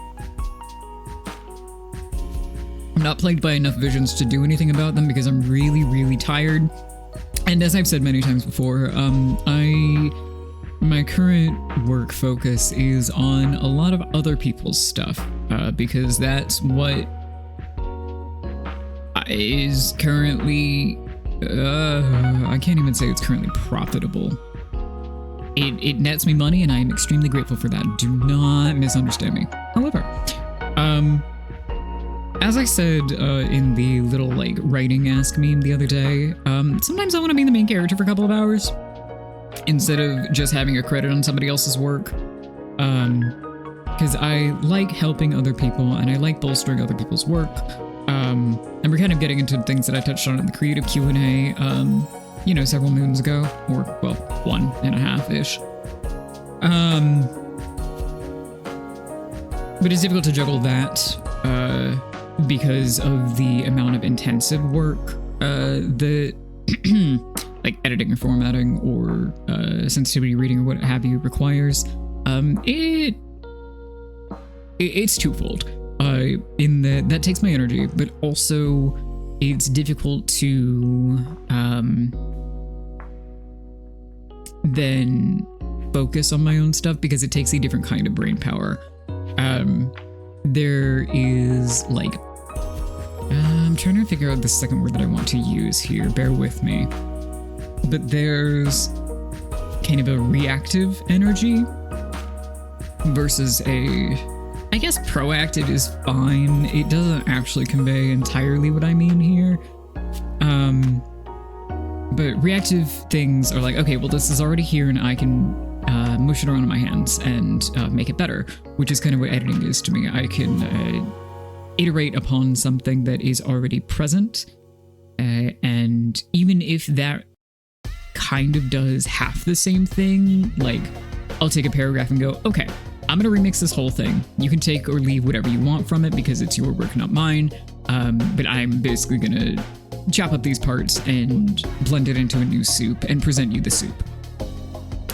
I'm not plagued by enough visions to do anything about them because I'm really, really tired. And as I've said many times before, my current work focus is on a lot of other people's stuff, because that's what is currently, I can't even say it's currently profitable. It nets me money and I am extremely grateful for that. Do not misunderstand me. However, as I said in the little like writing ask meme the other day, sometimes I want to be the main character for a couple of hours instead of just having a credit on somebody else's work. Because I like helping other people and I like bolstering other people's work. And we're kind of getting into things that I touched on in the creative Q&A, you know, several moons ago, or well, 1.5-ish. But it's difficult to juggle that because of the amount of intensive work that like editing or formatting or sensitivity reading or what have you requires. It's twofold. In that takes my energy, but also it's difficult to then focus on my own stuff because it takes a different kind of brain power. There is like, I'm trying to figure out the second word that I want to use here, bear with me. But there's kind of a reactive energy versus I guess proactive is fine. It doesn't actually convey entirely what I mean here. But reactive things are like, okay, well, this is already here and I can mush it around in my hands and make it better, which is kind of what editing is to me. I can iterate upon something that is already present. And even if that kind of does half the same thing, like I'll take a paragraph and go, okay, I'm going to remix this whole thing. You can take or leave whatever you want from it because it's your work, not mine. But I'm basically going to chop up these parts and blend it into a new soup and present you the soup.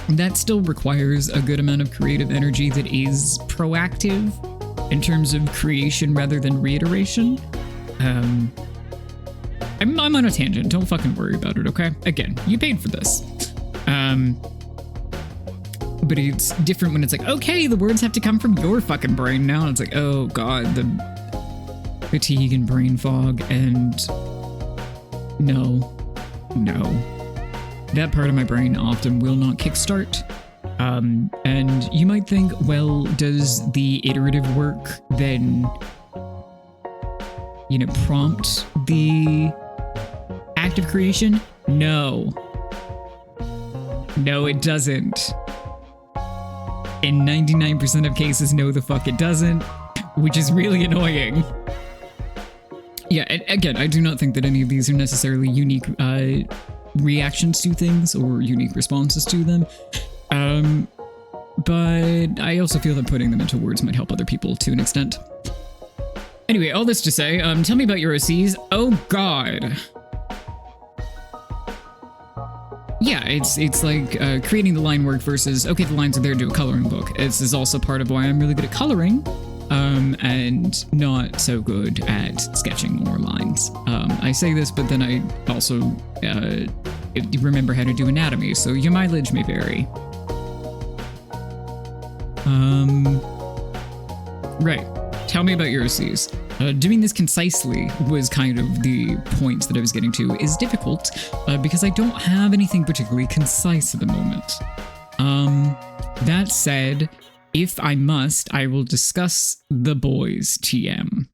That still requires a good amount of creative energy that is proactive in terms of creation rather than reiteration. I'm on a tangent. Don't fucking worry about it, okay? Again, you paid for this. But it's different when it's like, okay, the words have to come from your fucking brain now. And it's like, oh god, the fatigue and brain fog and no. That part of my brain often will not kickstart. And you might think, well, does the iterative work then, you know, prompt the act of creation? No, it doesn't. In 99% of cases, no the fuck it doesn't, which is really annoying. Yeah, and again, I do not think that any of these are necessarily unique reactions to things or unique responses to them. But I also feel that putting them into words might help other people to an extent. Anyway, all this to say, tell me about your OCs. Oh god. Yeah, it's like creating the line work versus, okay, the lines are there to do a coloring book. This is also part of why I'm really good at coloring, and not so good at sketching more lines. I say this, but then I also remember how to do anatomy, so your mileage may vary. Right. Tell me about your OCs. Doing this concisely was kind of the point that I was getting to, is difficult because I don't have anything particularly concise at the moment. That said, if I must, I will discuss the boys TM.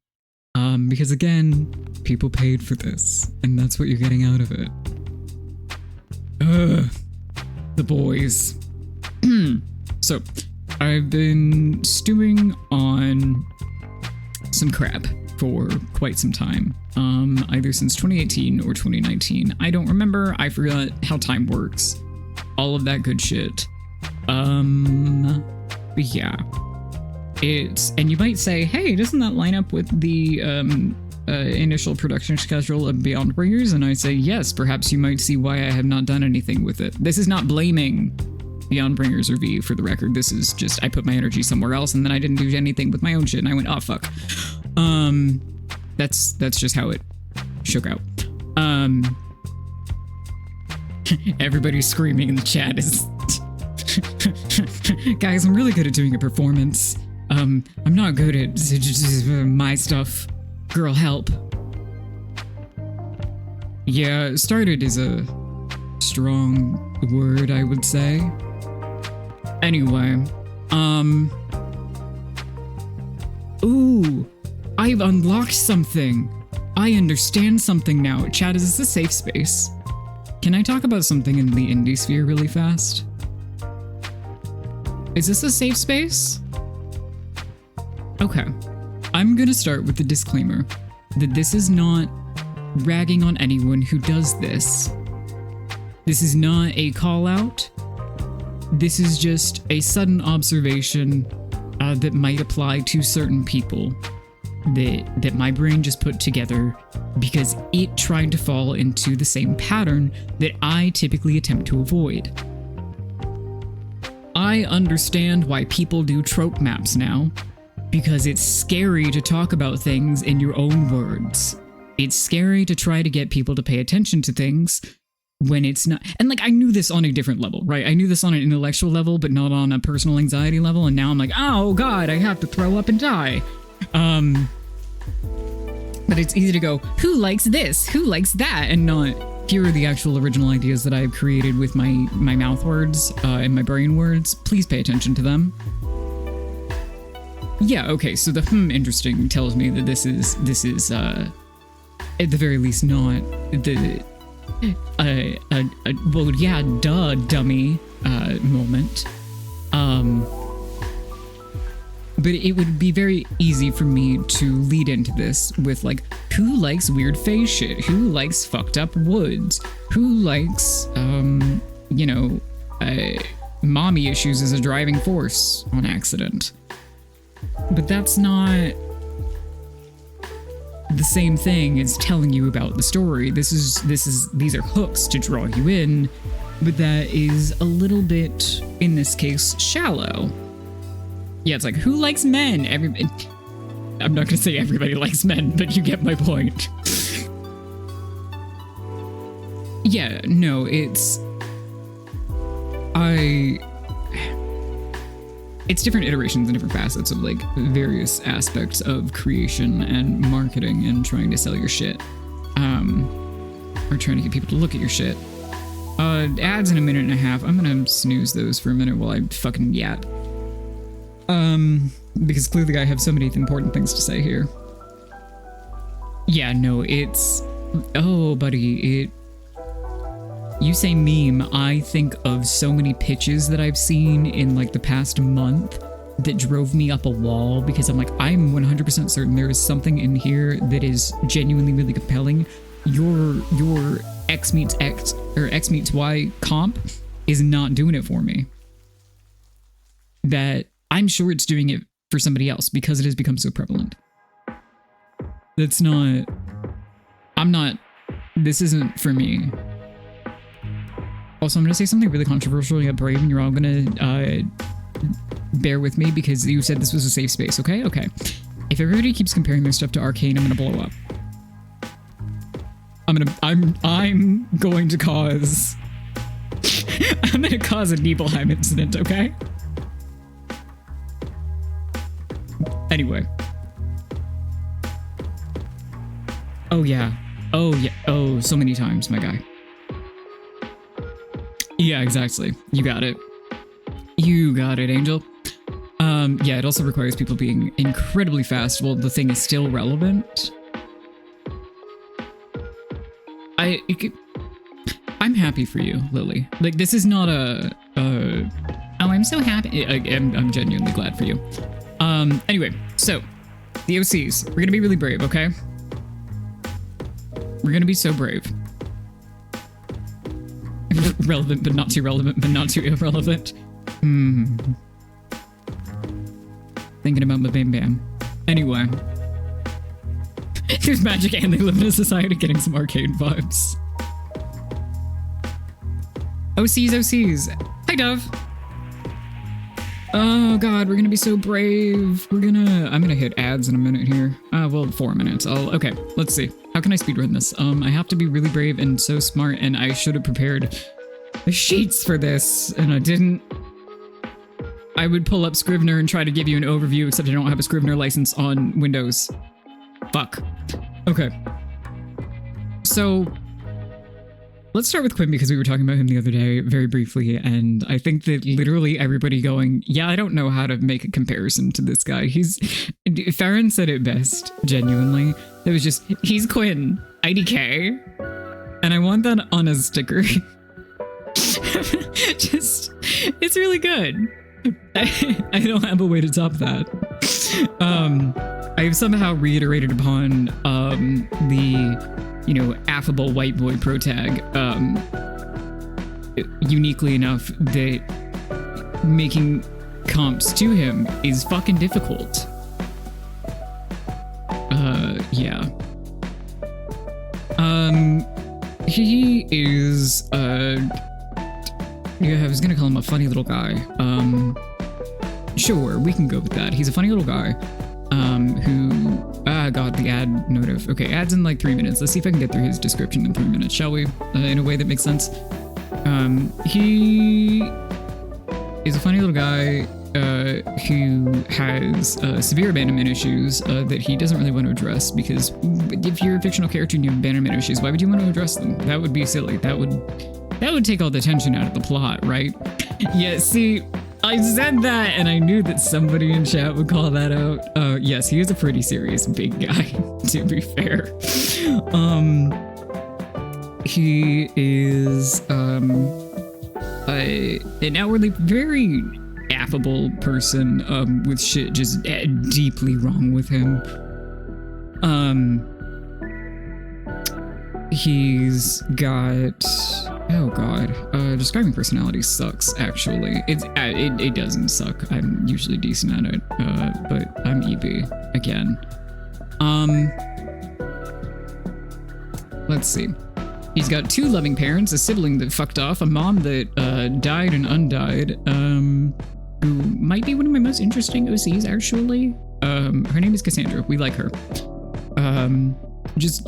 Because again, people paid for this, and that's what you're getting out of it. The boys. So, I've been stewing on some crap for quite some time, either since 2018 or 2019. I don't remember. I forgot how time works. All of that good shit. But yeah. And you might say, hey, doesn't that line up with the initial production schedule of Beyond Bringers? And I say, yes, perhaps you might see why I have not done anything with it. This is not blaming Beyond Bringers or V, for the record. This is just, I put my energy somewhere else, and then I didn't do anything with my own shit, and I went, oh, fuck. That's just how it shook out. Everybody screaming in the chat is... Guys, I'm really good at doing a performance. I'm not good at my stuff. Girl, help. Yeah, started is a strong word, I would say. Anyway, ooh, I've unlocked something. I understand something now. Chat, is this a safe space? Can I talk about something in the indie sphere really fast? Is this a safe space? Okay. I'm gonna start with the disclaimer that this is not ragging on anyone who does this. This is not a call out. This is just a sudden observation that might apply to certain people that my brain just put together because it tried to fall into the same pattern that I typically attempt to avoid. I understand why people do trope maps now, because it's scary to talk about things in your own words. It's scary to try to get people to pay attention to things when it's not. And like, I knew this on a different level, right? I knew this on an intellectual level, but not on a personal anxiety level. And now I'm like, oh God, I have to throw up and die. But it's easy to go, who likes this? Who likes that? And not, here are the actual original ideas that I've created with my mouth words and my brain words. Please pay attention to them. Yeah, okay, so the interesting tells me that this is at the very least not the well, yeah, duh, dummy moment. But it would be very easy for me to lead into this with like, who likes weird face shit? Who likes fucked up woods? Who likes, you know, mommy issues as a driving force on accident? But that's not the same thing as telling you about the story. These are hooks to draw you in, but that is a little bit, in this case, shallow. Yeah, it's like, who likes men? I'm not gonna say everybody likes men, but you get my point. Yeah, no, it's different iterations and different facets of like various aspects of creation and marketing and trying to sell your shit, or trying to get people to look at your shit. Ads in a minute and a half. I'm gonna snooze those for a minute while I fucking yat. Because clearly I have so many important things to say here. Yeah, no, it's... Oh, buddy, you say meme, I think of so many pitches that I've seen in like the past month that drove me up a wall because I'm like, I'm 100% certain there is something in here that is genuinely really compelling. Your X meets X or X meets Y comp is not doing it for me. That I'm sure it's doing it for somebody else because it has become so prevalent. That's not, this isn't for me. Also, I'm going to say something really controversial yet brave, and you're all going to bear with me because you said this was a safe space, okay? Okay. If everybody keeps comparing their stuff to Arcane, I'm going to blow up. I'm going to cause I'm going to cause a Nibelheim incident, okay? Anyway. Oh yeah. Oh, so many times, my guy. Yeah, exactly. You got it. You got it, Angel. Yeah, it also requires people being incredibly fast while the thing is still relevant. I'm happy for you, Lily. Like, this is not oh, I'm so happy. I'm genuinely glad for you. Anyway, so the OCs, we're gonna be really brave, okay? We're gonna be so brave. Relevant, but not too relevant, but not too irrelevant. Thinking about my bam bam. Anyway. There's magic and they live in a society, getting some arcade vibes. OCs. Hi, Dove. Oh god, we're gonna be so brave. I'm gonna hit ads in a minute here. Well, 4 minutes. Okay, let's see. How can I speedrun this? I have to be really brave and so smart, and I should have prepared the sheets for this, and I didn't. I would pull up Scrivener and try to give you an overview, except I don't have a Scrivener license on Windows. Fuck. Okay. So, let's start with Quinn because we were talking about him the other day very briefly, and I think that literally everybody going, yeah, I don't know how to make a comparison to this guy. Farron said it best, genuinely. It was just, he's Quinn, IDK, and I want that on a sticker. Just, it's really good. I don't have a way to top that. I've somehow reiterated upon the affable white boy protag uniquely enough that making comps to him is fucking difficult. Yeah. He is yeah, I was gonna call him a funny little guy. Sure, we can go with that. He's a funny little guy. God, the ad notif. Okay, ad's in like 3 minutes. Let's see if I can get through his description in 3 minutes, shall we? In a way that makes sense. He is a funny little guy who has severe abandonment issues that he doesn't really want to address, because if you're a fictional character and you have abandonment issues, why would you want to address them? That would be silly. That would take all the tension out of the plot, right? Yeah, see, I said that and I knew that somebody in chat would call that out. Yes, he is a pretty serious big guy, to be fair. He is an outwardly very affable person with shit just deeply wrong with him. He's got, oh god, describing personality sucks, actually. It doesn't suck. I'm usually decent at it, but I'm EB again. Let's see. He's got 2 loving parents, a sibling that fucked off, a mom that died and undied, who might be one of my most interesting OCs, actually. Her name is Cassandra. We like her. Just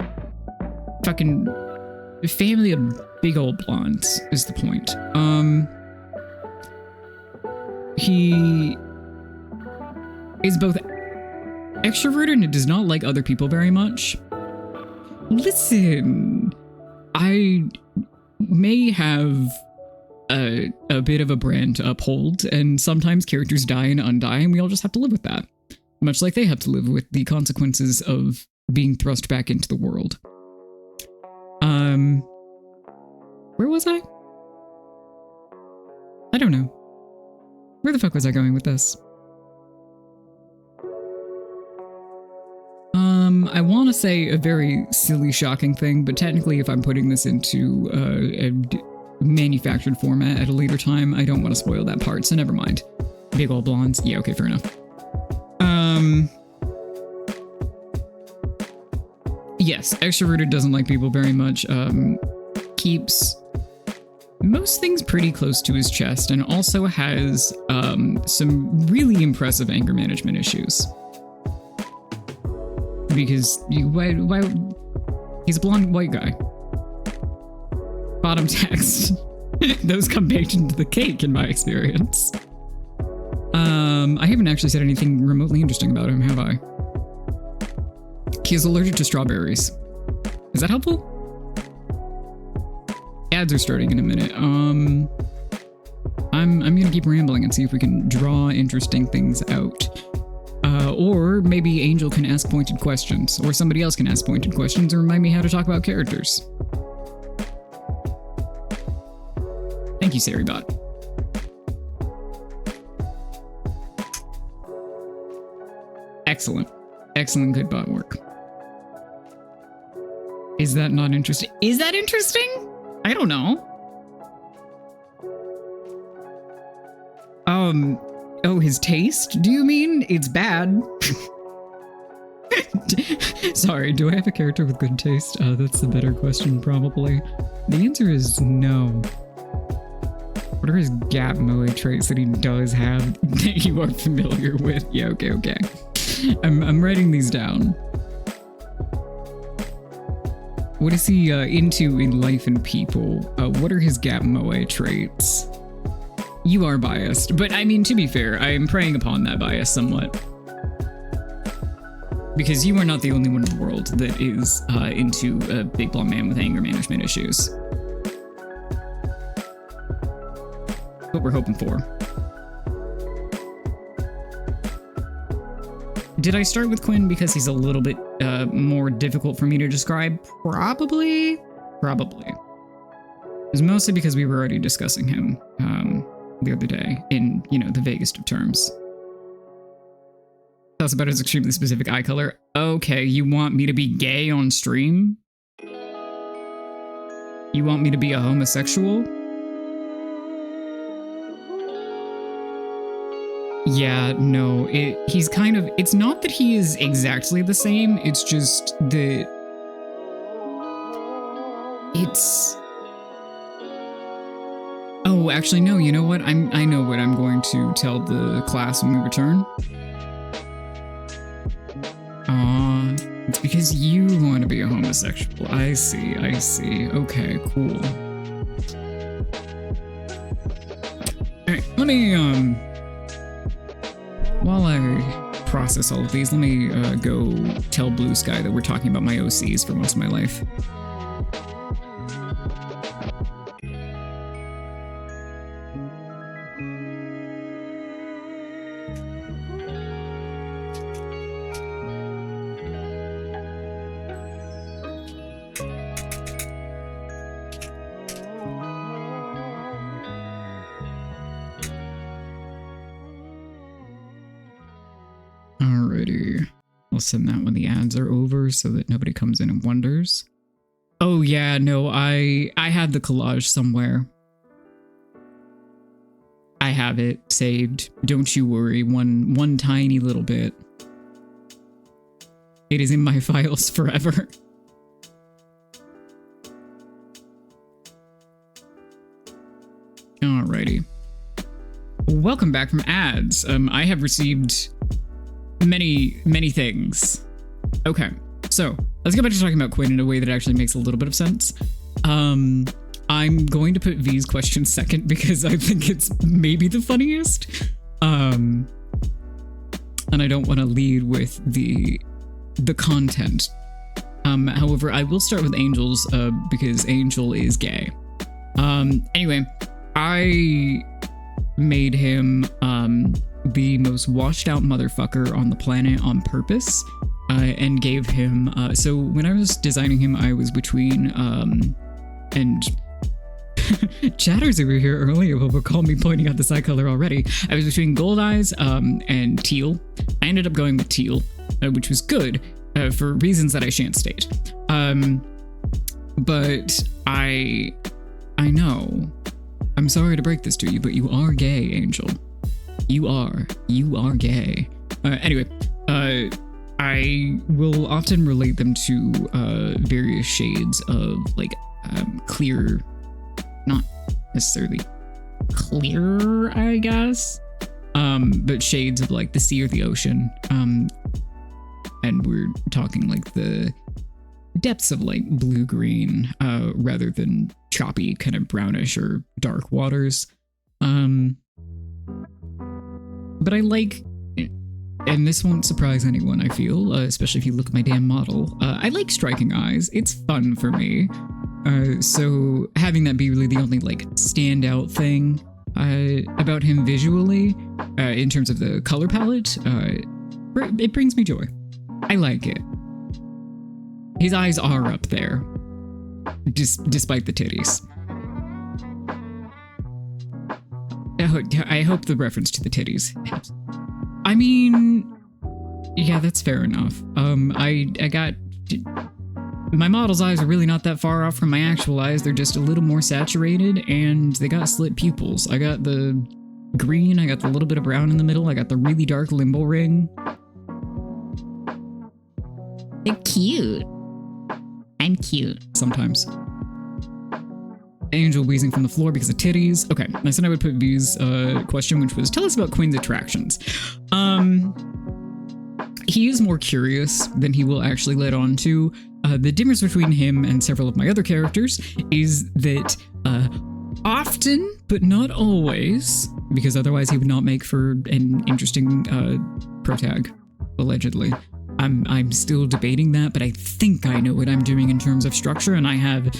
fucking family of big old blondes is the point. He is both extroverted and does not like other people very much. Listen, I may have a bit of a brand to uphold, and sometimes characters die and undie, and we all just have to live with that. Much like they have to live with the consequences of being thrust back into the world. Where was I? I don't know. Where the fuck was I going with this? I want to say a very silly, shocking thing, but technically if I'm putting this into a manufactured format at a later time, I don't want to spoil that part, so never mind. Big old blondes. Yeah, okay, fair enough. Yes, extroverted, doesn't like people very much, keeps most things pretty close to his chest, and also has some really impressive anger management issues. Because why he's a blonde white guy. Bottom text. Those come baked into the cake in my experience. I haven't actually said anything remotely interesting about him, have I? He is allergic to strawberries. Is that helpful? Ads are starting in a minute. I'm gonna keep rambling and see if we can draw interesting things out. Or maybe Angel can ask pointed questions, or somebody else can ask pointed questions and remind me how to talk about characters. Thank you, Sarybot. Excellent. Excellent good bot work. Is that not interesting? Is that interesting? I don't know. Oh, his taste? Do you mean it's bad? Sorry, do I have a character with good taste? That's the better question, probably. The answer is no. What are his gap moe traits that he does have that you are familiar with? Yeah, okay. I'm writing these down. What is he into in life and people? What are his gap moe traits? You are biased, but I mean, to be fair, I am preying upon that bias somewhat. Because you are not the only one in the world that is into a big blonde man with anger management issues. What we're hoping for. Did I start with Quinn because he's a little bit more difficult for me to describe? Probably. It was mostly because we were already discussing him the other day in, the vaguest of terms. That's about his extremely specific eye color. Okay, you want me to be gay on stream? You want me to be a homosexual? Yeah, no, he's kind of, it's not that he is exactly the same, it's just that it's, oh, actually, no, you know what? I know what I'm going to tell the class when we return. It's because you want to be a homosexual. I see. Okay, cool. Alright, let me, while I process all of these, let me go tell Blue Sky that we're talking about my OCs for most of my life. I'll send that when the ads are over so that nobody comes in and wonders. Oh yeah, no, I had the collage somewhere. I have it saved. Don't you worry, one tiny little bit. It is in my files forever. Alrighty. Welcome back from ads. I have received many things. Okay, so let's get back to talking about Quinn in a way that actually makes a little bit of sense. I'm going to put V's question second because I think it's maybe the funniest. And I don't want to lead with the content. However, I will start with Angel's because Angel is gay. Anyway, I made him the most washed out motherfucker on the planet on purpose, and gave him so when I was designing him, I was between and Chatters over here earlier will recall me pointing out the side color already. I was between gold eyes and teal. I ended up going with teal, which was good for reasons that I shan't state. But I know. I'm sorry to break this to you, but you are gay, Angel. You are gay. Anyway, I will often relate them to various shades of like clear, not necessarily clear, I guess, but shades of like the sea or the ocean. And we're talking like the depths of like blue-green rather than choppy kind of brownish or dark waters. But I like, and this won't surprise anyone, I feel, especially if you look at my damn model, I like striking eyes. It's fun for me. So having that be really the only like standout thing about him visually, in terms of the color palette, it brings me joy. I like it. His eyes are up there, despite the titties. I hope the reference to the titties helps. I mean, yeah, that's fair enough. I got... My model's eyes are really not that far off from my actual eyes. They're just a little more saturated, and they got slit pupils. I got the green, I got the little bit of brown in the middle, I got the really dark limbo ring. They're cute. I'm cute. Sometimes. Angel wheezing from the floor because of titties. Okay, I said I would put V's question, which was, tell us about Quinn's attractions. He is more curious than he will actually let on to. The difference between him and several of my other characters is that often, but not always, because otherwise he would not make for an interesting protag, allegedly. I'm still debating that, but I think I know what I'm doing in terms of structure, and I have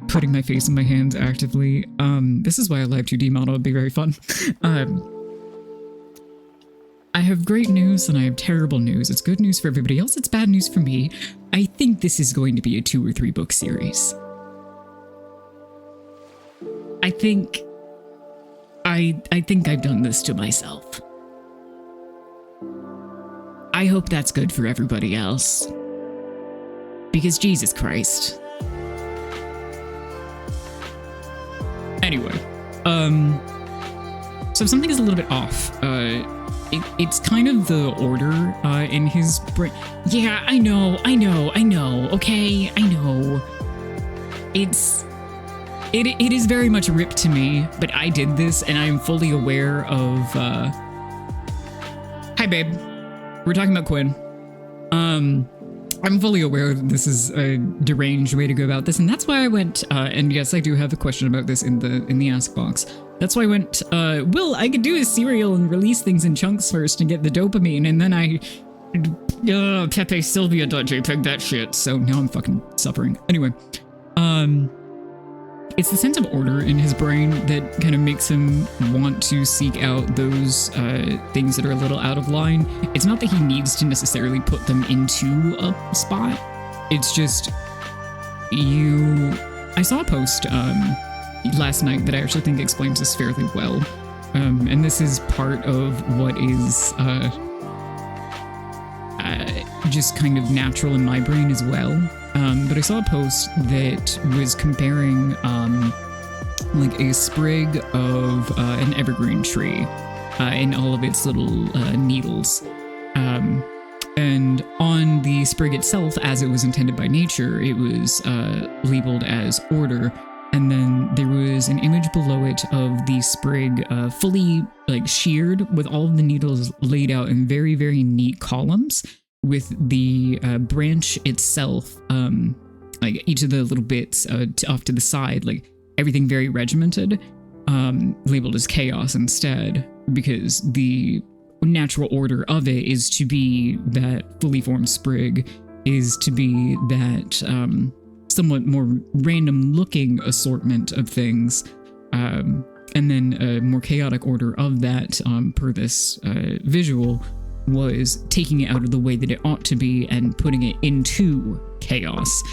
putting my face in my hands actively. This is why a live 2D model would be very fun. I have great news and I have terrible news. It's good news for everybody else, it's bad news for me. I think this is going to be a 2 or 3 book series. I think I've done this to myself. I hope that's good for everybody else. Because Jesus Christ. Anyway, so something is a little bit off. It's kind of the order in his brain. Yeah, I know, okay, I know. It is very much ripped to me, but I did this and I'm fully aware of, Hi babe, we're talking about Quinn. I'm fully aware that this is a deranged way to go about this, and that's why I went, and yes, I do have a question about this in the ask box. That's why I went, Will, I could do a serial and release things in chunks first and get the dopamine, and then Pepe Sylvia.jpg that shit, so now I'm fucking suffering. Anyway, it's the sense of order in his brain that kind of makes him want to seek out those things that are a little out of line. It's not that he needs to necessarily put them into a spot. It's just I saw a post last night that I actually think explains this fairly well. And this is part of what is just kind of natural in my brain as well. But I saw a post that was comparing like a sprig of an evergreen tree and all of its little needles. And on the sprig itself, as it was intended by nature, it was labeled as order. And then there was an image below it of the sprig fully like sheared with all of the needles laid out in very, very neat columns, with the branch itself, like each of the little bits off to the side, like everything very regimented, labeled as chaos instead, because the natural order of it is to be that fully formed sprig, is to be that somewhat more random looking assortment of things, and then a more chaotic order of that, per this visual, was taking it out of the way that it ought to be and putting it into chaos.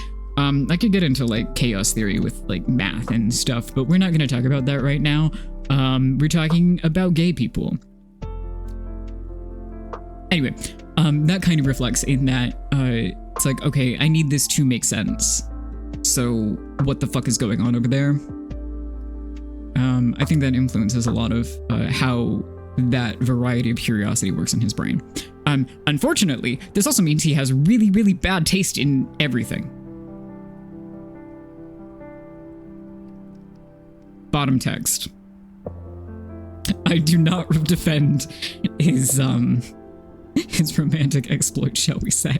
I could get into like chaos theory with like math and stuff, but we're not going to talk about that right now. We're talking about gay people. Anyway, that kind of reflects in that it's like, okay, I need this to make sense. So what the fuck is going on over there? I think that influences a lot of how that variety of curiosity works in his brain. Unfortunately, this also means he has really, really bad taste in everything. Bottom text. I do not defend his romantic exploit, shall we say.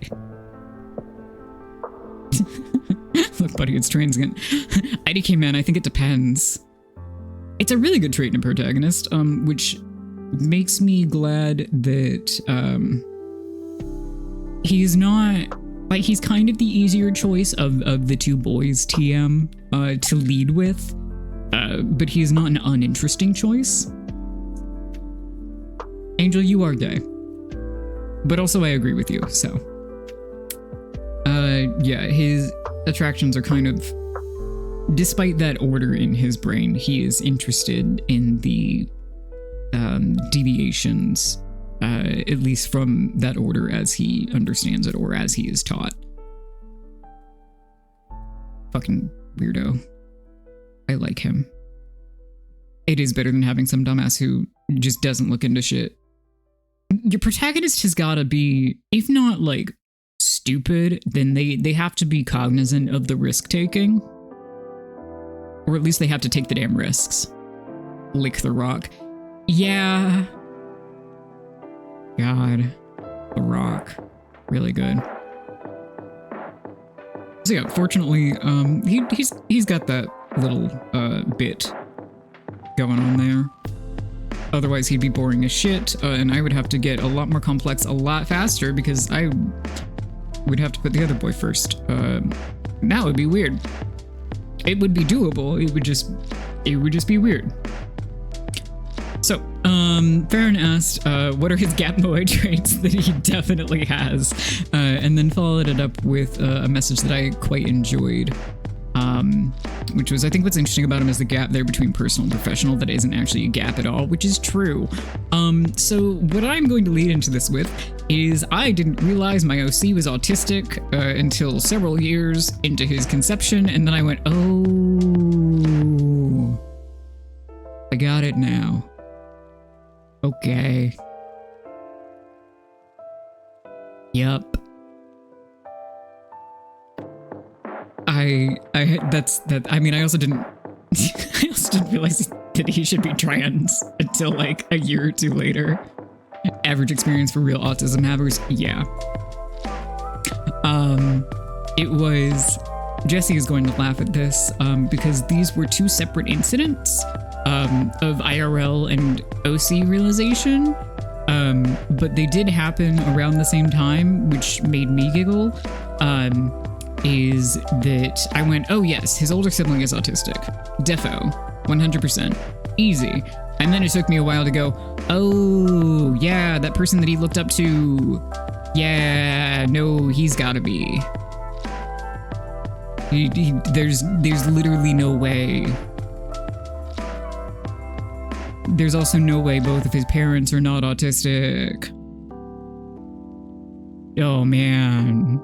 Look, buddy, it's transient. IDK man, I think it depends. It's a really good trait in a protagonist, which makes me glad that he's not, like, he's kind of the easier choice of the two boys TM to lead with, but he's not an uninteresting choice. Angel, you are gay. But also I agree with you, so. Yeah, his attractions are kind of, despite that order in his brain, he is interested in the deviations, at least from that order as he understands it or as he is taught. Fucking weirdo. I like him. It is better than having some dumbass who just doesn't look into shit. Your protagonist has gotta be, if not like stupid, then they have to be cognizant of the risk taking. Or at least they have to take the damn risks. Lick the rock. Yeah. God. The Rock. Really good. So yeah, fortunately, he's got that little bit going on there. Otherwise, he'd be boring as shit, and I would have to get a lot more complex a lot faster because I would have to put the other boy first. That would be weird. It would be doable. It would just be weird. So, Farron asked, what are his Gapmoe traits that he definitely has? And then followed it up with a message that I quite enjoyed. Which was, I think what's interesting about him is the gap there between personal and professional that isn't actually a gap at all, which is true. So what I'm going to lead into this with is I didn't realize my OC was autistic until several years into his conception, and then I went, oh, I got it now. Okay. Yup. I also didn't realize that he should be trans until like a year or two later. Average experience for real autism havers, yeah. It was, Jesse is going to laugh at this, because these were two separate incidents of IRL and OC realization, but they did happen around the same time, which made me giggle. Is that I went, oh yes, his older sibling is autistic. Defo, 100%, easy. And then it took me a while to go, oh yeah, that person that he looked up to, yeah, no, he's gotta be. There's literally no way. There's also no way both of his parents are not autistic. Oh man.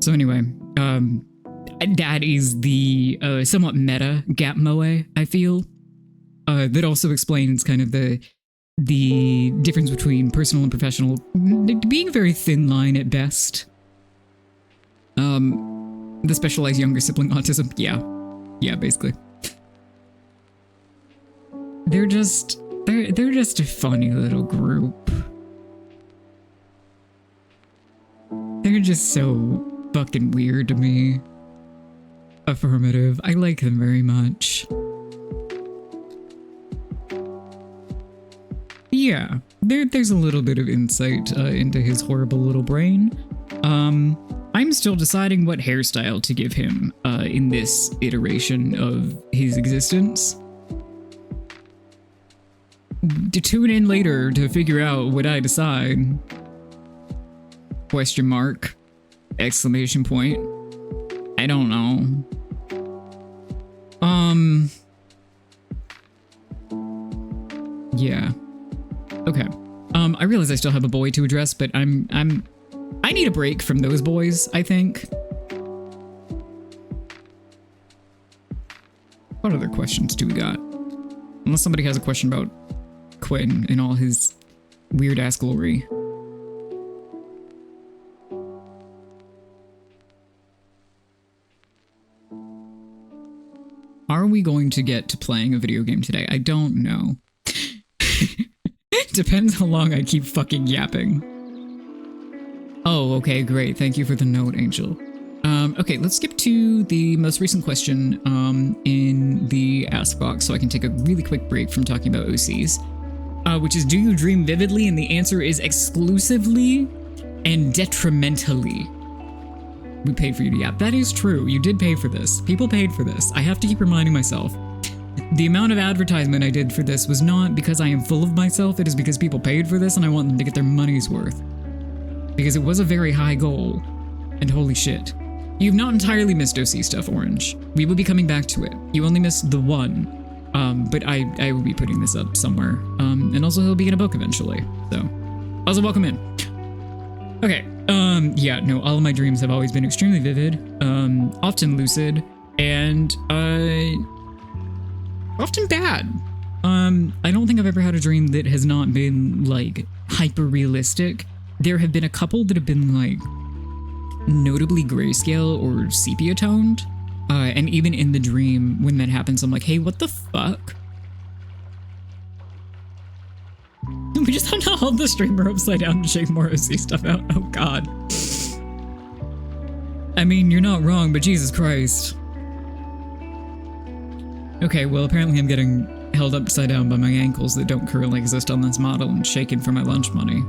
So anyway, that is the somewhat meta Gapmoe, I feel. That also explains kind of the difference between personal and professional being a very thin line at best. The specialized younger sibling autism, yeah, basically. They're just a funny little group. They're just so fucking weird to me. Affirmative. I like them very much. Yeah, there's a little bit of insight into his horrible little brain. I'm still deciding what hairstyle to give him in this iteration of his existence. To tune in later to figure out what I decide. Question mark. Exclamation point. I don't know. Yeah. Okay. I realize I still have a boy to address, but I need a break from those boys, I think. What other questions do we got? Unless somebody has a question about Quinn and all his weird-ass glory. Are we going to get to playing a video game today? I don't know. Depends how long I keep fucking yapping. Oh, okay, great. Thank you for the note, Angel. Okay, let's skip to the most recent question in the Ask box so I can take a really quick break from talking about OCs. Which is, do you dream vividly? And the answer is exclusively and detrimentally. We paid for you to yap. That is true. You did pay for this. People paid for this. I have to keep reminding myself. The amount of advertisement I did for this was not because I am full of myself. It is because people paid for this and I want them to get their money's worth. Because it was a very high goal. And holy shit. You've not entirely missed OC stuff, Orange. We will be coming back to it. You only missed the one. But I will be putting this up somewhere. And also he'll be in a book eventually. So, also welcome in. Okay. Yeah, no, all of my dreams have always been extremely vivid, often lucid, and, often bad. I don't think I've ever had a dream that has not been, like, hyper-realistic. There have been a couple that have been, like, notably grayscale or sepia-toned, and even in the dream, when that happens, I'm like, hey, what the fuck? We just have to hold the streamer upside down and shake more OC stuff out. Oh, God. I mean, you're not wrong, but Jesus Christ. Okay, well, apparently I'm getting held upside down by my ankles that don't currently exist on this model and shaken for my lunch money.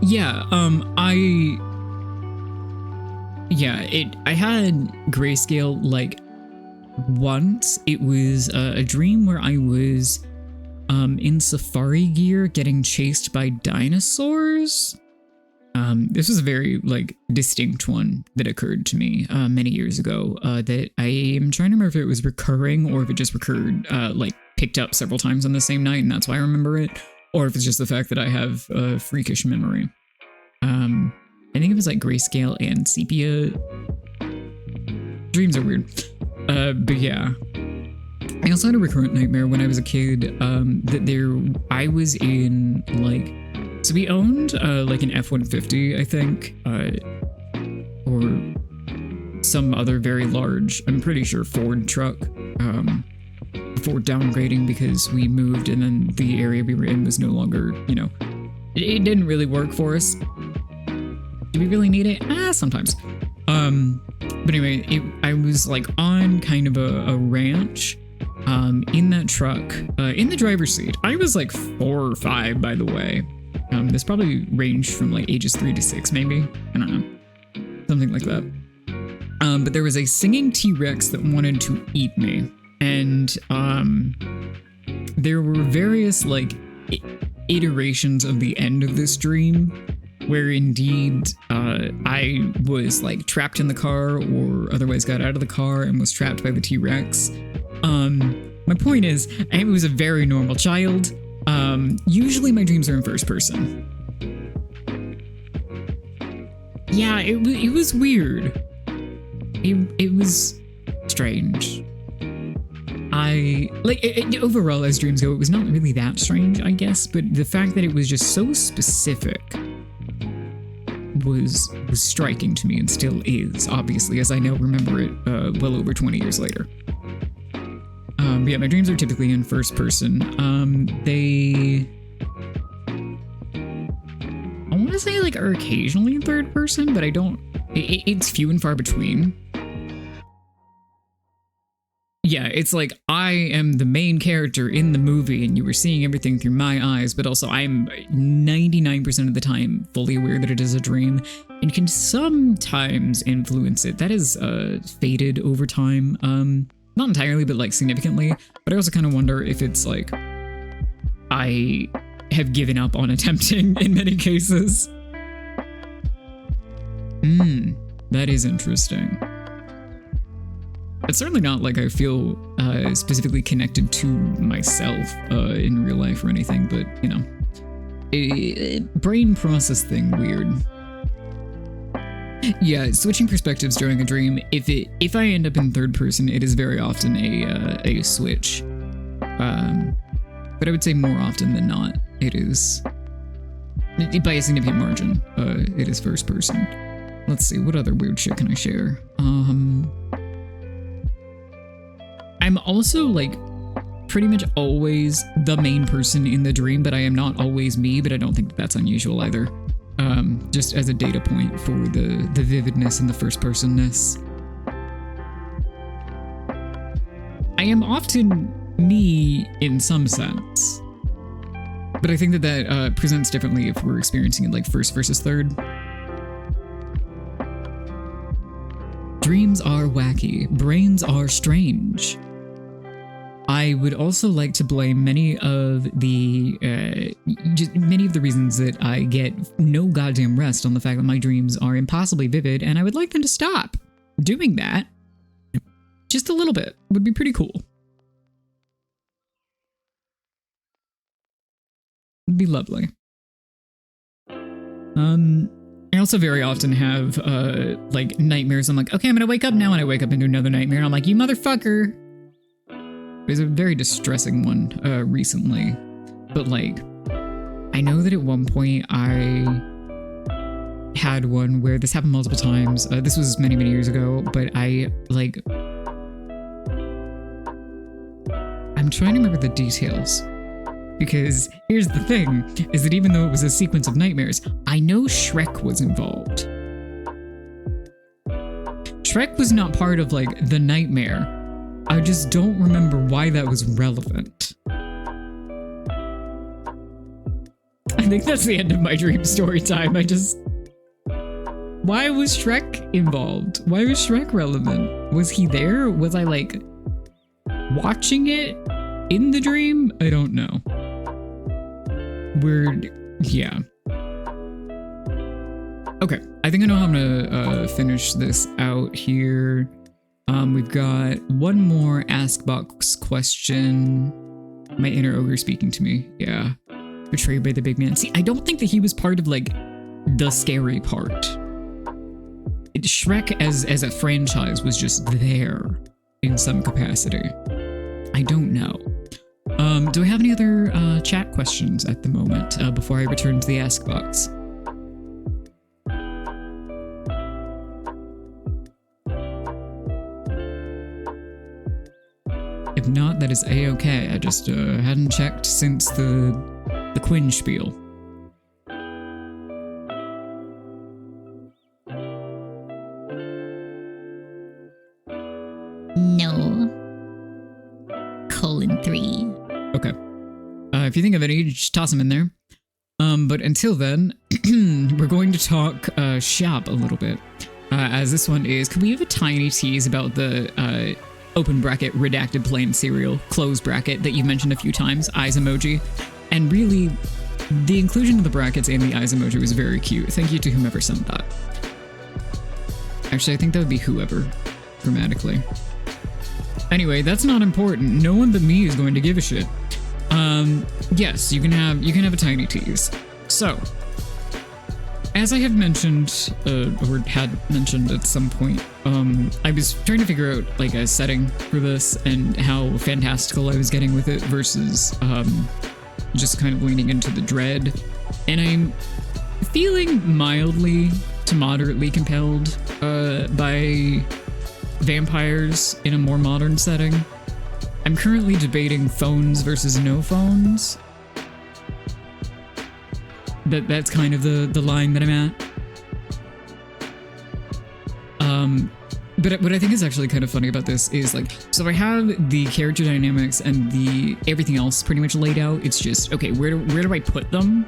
Yeah, I had grayscale, like, once. It was a dream where I was in safari gear getting chased by dinosaurs. This was a very, like, distinct one that occurred to me many years ago that I am trying to remember if it was recurring or if it just recurred, like, picked up several times on the same night and that's why I remember it, or if it's just the fact that I have a freakish memory. I think it was, like, grayscale and sepia. Dreams are weird. But yeah. I also had a recurrent nightmare when I was a kid, that I was in, like, so we owned, like, an F-150, I think, or some other very large, I'm pretty sure, Ford truck, before downgrading because we moved and then the area we were in was no longer, you know, it didn't really work for us. Do we really need it? Sometimes. But anyway, I was, like, on kind of a ranch, in that truck, in the driver's seat. I was like 4 or 5, by the way. This probably ranged from like ages 3 to 6, maybe. I don't know. Something like that. But there was a singing T-Rex that wanted to eat me. And, there were various, like, iterations of the end of this dream where indeed, I was, like, trapped in the car or otherwise got out of the car and was trapped by the T-Rex. My point is, I was a very normal child. Usually my dreams are in first person. Yeah, it was weird. It was strange. Overall, as dreams go, it was not really that strange, I guess, but the fact that it was just so specific was striking to me and still is, obviously, as I now remember it well over 20 years later. Yeah, my dreams are typically in first person. I want to say, like, are occasionally in third person, but I don't, it's few and far between. Yeah, it's like, I am the main character in the movie and you were seeing everything through my eyes, but also I'm 99% of the time fully aware that it is a dream and can sometimes influence it. That is faded over time. Not entirely, but like significantly. But I also kind of wonder if it's like I have given up on attempting in many cases. That is interesting. It's certainly not like I feel specifically connected to myself in real life or anything, but, you know, a brain process thing weird. Yeah, switching perspectives during a dream, if I end up in third person, it is very often a switch. But I would say more often than not, it is, by a significant margin, it is first person. Let's see, what other weird shit can I share? I'm also, like, pretty much always the main person in the dream, but I am not always me, but I don't think that's unusual either. Just as a data point for the vividness and the first-personness. I am often me in some sense, but I think that presents differently if we're experiencing it like first versus third. Dreams are wacky, brains are strange. I would also like to blame many of the reasons that I get no goddamn rest on the fact that my dreams are impossibly vivid, and I would like them to stop doing that. Just a little bit would be pretty cool. It'd be lovely. I also very often have like nightmares. I'm like, okay, I'm gonna wake up now, and I wake up into another nightmare, and I'm like, you motherfucker. There's a very distressing one recently, but like, I know that at one point I had one where this happened multiple times. This was many, many years ago, but I'm trying to remember the details, because here's the thing, is that even though it was a sequence of nightmares, I know Shrek was involved. Shrek was not part of like the nightmare. I just don't remember why that was relevant. I think that's the end of my dream story time. Why was Shrek involved? Why was Shrek relevant? Was he there? Was I like watching it in the dream? I don't know. Weird. Yeah. Okay, I think I know how I'm gonna finish this out here. We've got one more Ask Box question. My inner ogre speaking to me. Yeah. Betrayed by the big man. See, I don't think that he was part of, like, the scary part. Shrek as a franchise was just there in some capacity. I don't know. Do I have any other chat questions at the moment before I return to the Ask Box? If not, that is a-okay. I just hadn't checked since the Quinn spiel. No. :3. Okay. If you think of any, just toss them in there. But until then, we're going to talk shop a little bit. As this one is, could we have a tiny tease about the open bracket redacted plain cereal close bracket that you've mentioned a few times, eyes emoji? And really, the inclusion of the brackets and the eyes emoji was very cute. Thank you to whomever sent that. Actually, I think that would be whoever, grammatically. Anyway, that's not important. No one but me is going to give a shit. Yes, you can have a tiny tease. So, as I have mentioned, or had mentioned at some point, I was trying to figure out like a setting for this and how fantastical I was getting with it versus just kind of leaning into the dread. And I'm feeling mildly to moderately compelled by vampires in a more modern setting. I'm currently debating phones versus no phones. That's kind of the line that I'm at. But what I think is actually kind of funny about this is like, so I have the character dynamics and the everything else pretty much laid out. It's just, okay, where do I put them?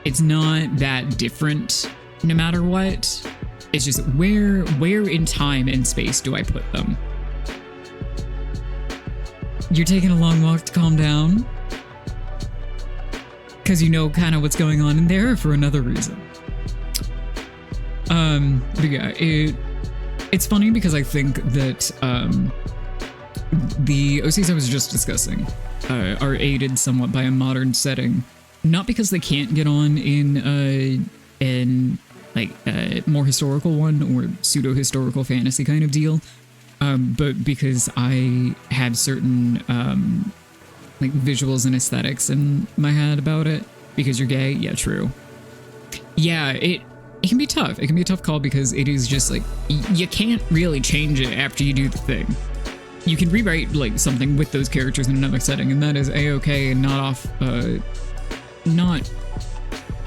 It's not that different no matter what. It's just where in time and space do I put them? You're taking a long walk to calm down? Because you know kind of what's going on in there, or for another reason? But yeah, it's funny because I think that the OCs I was just discussing are aided somewhat by a modern setting, not because they can't get on in like a more historical one or pseudo-historical fantasy kind of deal, but because I have certain like visuals and aesthetics in my head about it. Because you're gay? Yeah, true. Yeah, it can be tough. It can be a tough call because it is just like, you can't really change it after you do the thing. You can rewrite like something with those characters in another setting, and that is a-okay and not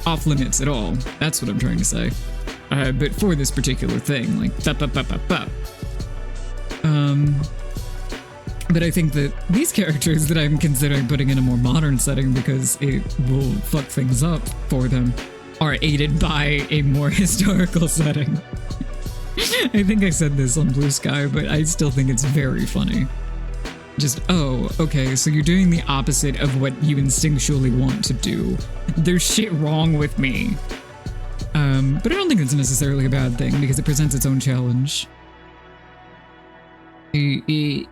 off limits at all. That's what I'm trying to say. But for this particular thing, like but I think that these characters that I'm considering putting in a more modern setting because it will fuck things up for them are aided by a more historical setting. I think I said this on Blue Sky, but I still think it's very funny. Just, oh, okay, so you're doing the opposite of what you instinctually want to do. There's shit wrong with me. But I don't think it's necessarily a bad thing because it presents its own challenge. It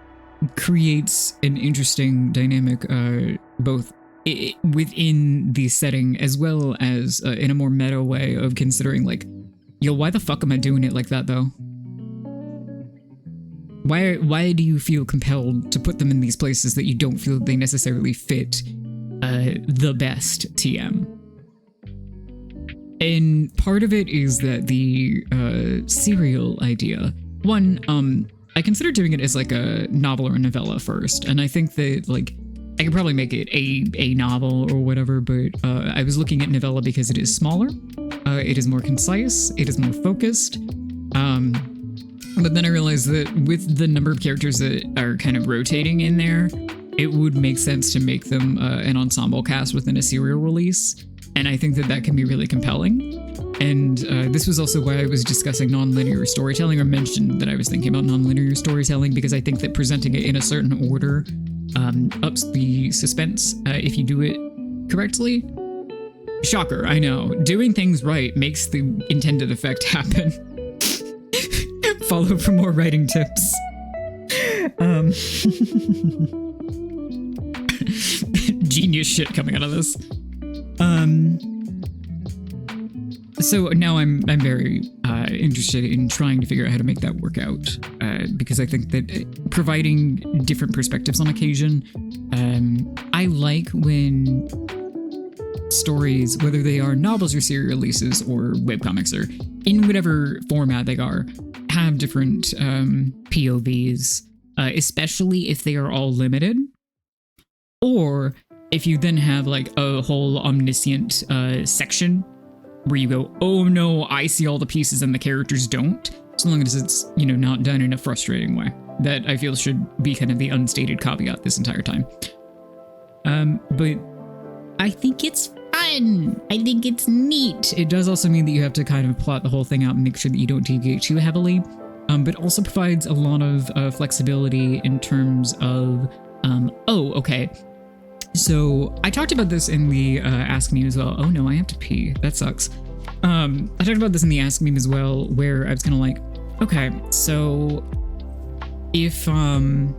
creates an interesting dynamic, both within the setting as well as in a more meta way of considering like, yo, why the fuck am I doing it like that though? Why do you feel compelled to put them in these places that you don't feel they necessarily fit the best TM? And part of it is that the serial idea. One, I considered doing it as like a novel or a novella first, and I think that like I could probably make it a novel or whatever, but I was looking at novella because it is smaller, it is more concise, it is more focused, but then I realized that with the number of characters that are kind of rotating in there, it would make sense to make them an ensemble cast within a serial release, and I think that that can be really compelling. And this was also why I was discussing nonlinear storytelling, or mentioned that I was thinking about nonlinear storytelling, because I think that presenting it in a certain order ups the suspense if you do it correctly. Shocker, I know. Doing things right makes the intended effect happen. Follow for more writing tips. Genius shit coming out of this. So now I'm very interested in trying to figure out how to make that work out, because I think that providing different perspectives on occasion, I like when stories, whether they are novels or serial releases or webcomics or in whatever format they are, have different POVs, especially if they are all limited, or if you then have like a whole omniscient section where you go, oh no, I see all the pieces and the characters don't, so long as it's, you know, not done in a frustrating way. That I feel should be kind of the unstated caveat this entire time. But I think it's fun. I think it's neat. It does also mean that you have to kind of plot the whole thing out and make sure that you don't deviate too heavily, but also provides a lot of flexibility in terms of, oh, okay. So I talked about this in the Ask Meme as well. Oh no, I have to pee. That sucks. I talked about this in the Ask Meme as well, where I was kind of like, okay, so if I'm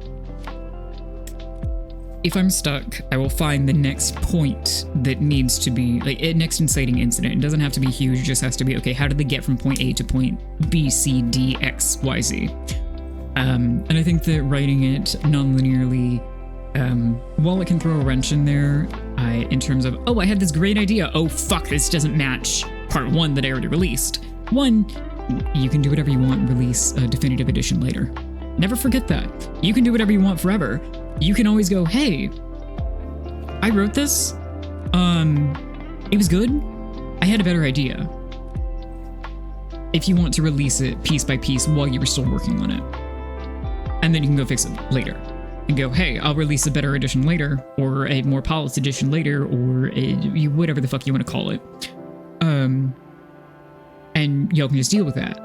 stuck, I will find the next point that needs to be, like, a next inciting incident. It doesn't have to be huge, it just has to be, okay, how did they get from point A to point B, C, D, X, Y, Z? And I think that writing it non-linearly, while it can throw a wrench in there, in terms of, oh, I had this great idea, oh fuck, this doesn't match part 1 that I already released. 1, you can do whatever you want and release a definitive edition later. Never forget that. You can do whatever you want forever. You can always go, hey, I wrote this, it was good, I had a better idea. If you want to release it piece by piece while you were still working on it. And then you can go fix it later. And go, hey, I'll release a better edition later, or a more polished edition later, or whatever the fuck you want to call it. And y'all can just deal with that.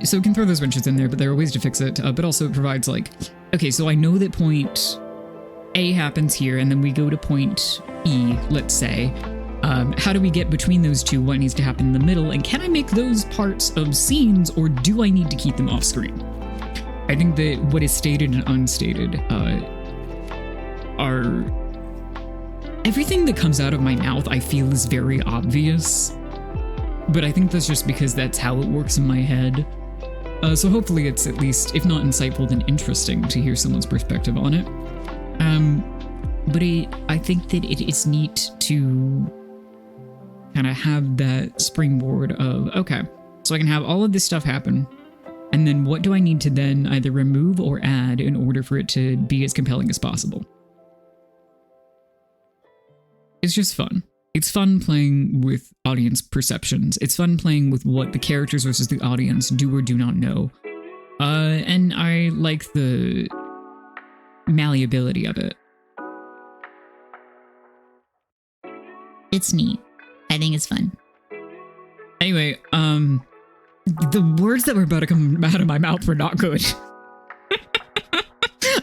So it can throw those wrenches in there, but there are ways to fix it. But also it provides like, okay, so I know that point A happens here, and then we go to point E, let's say. How do we get between those two? What needs to happen in the middle? And can I make those parts of scenes, or do I need to keep them off screen? I think that what is stated and unstated are... Everything that comes out of my mouth, I feel, is very obvious. But I think that's just because that's how it works in my head. So hopefully it's at least, if not insightful, then interesting to hear someone's perspective on it. But I think that it is neat to kind of have that springboard of, okay, so I can have all of this stuff happen, and then what do I need to then either remove or add in order for it to be as compelling as possible? It's just fun. It's fun playing with audience perceptions. It's fun playing with what the characters versus the audience do or do not know. And I like the malleability of it. It's neat. I think it's fun. Anyway, the words that were about to come out of my mouth were not good.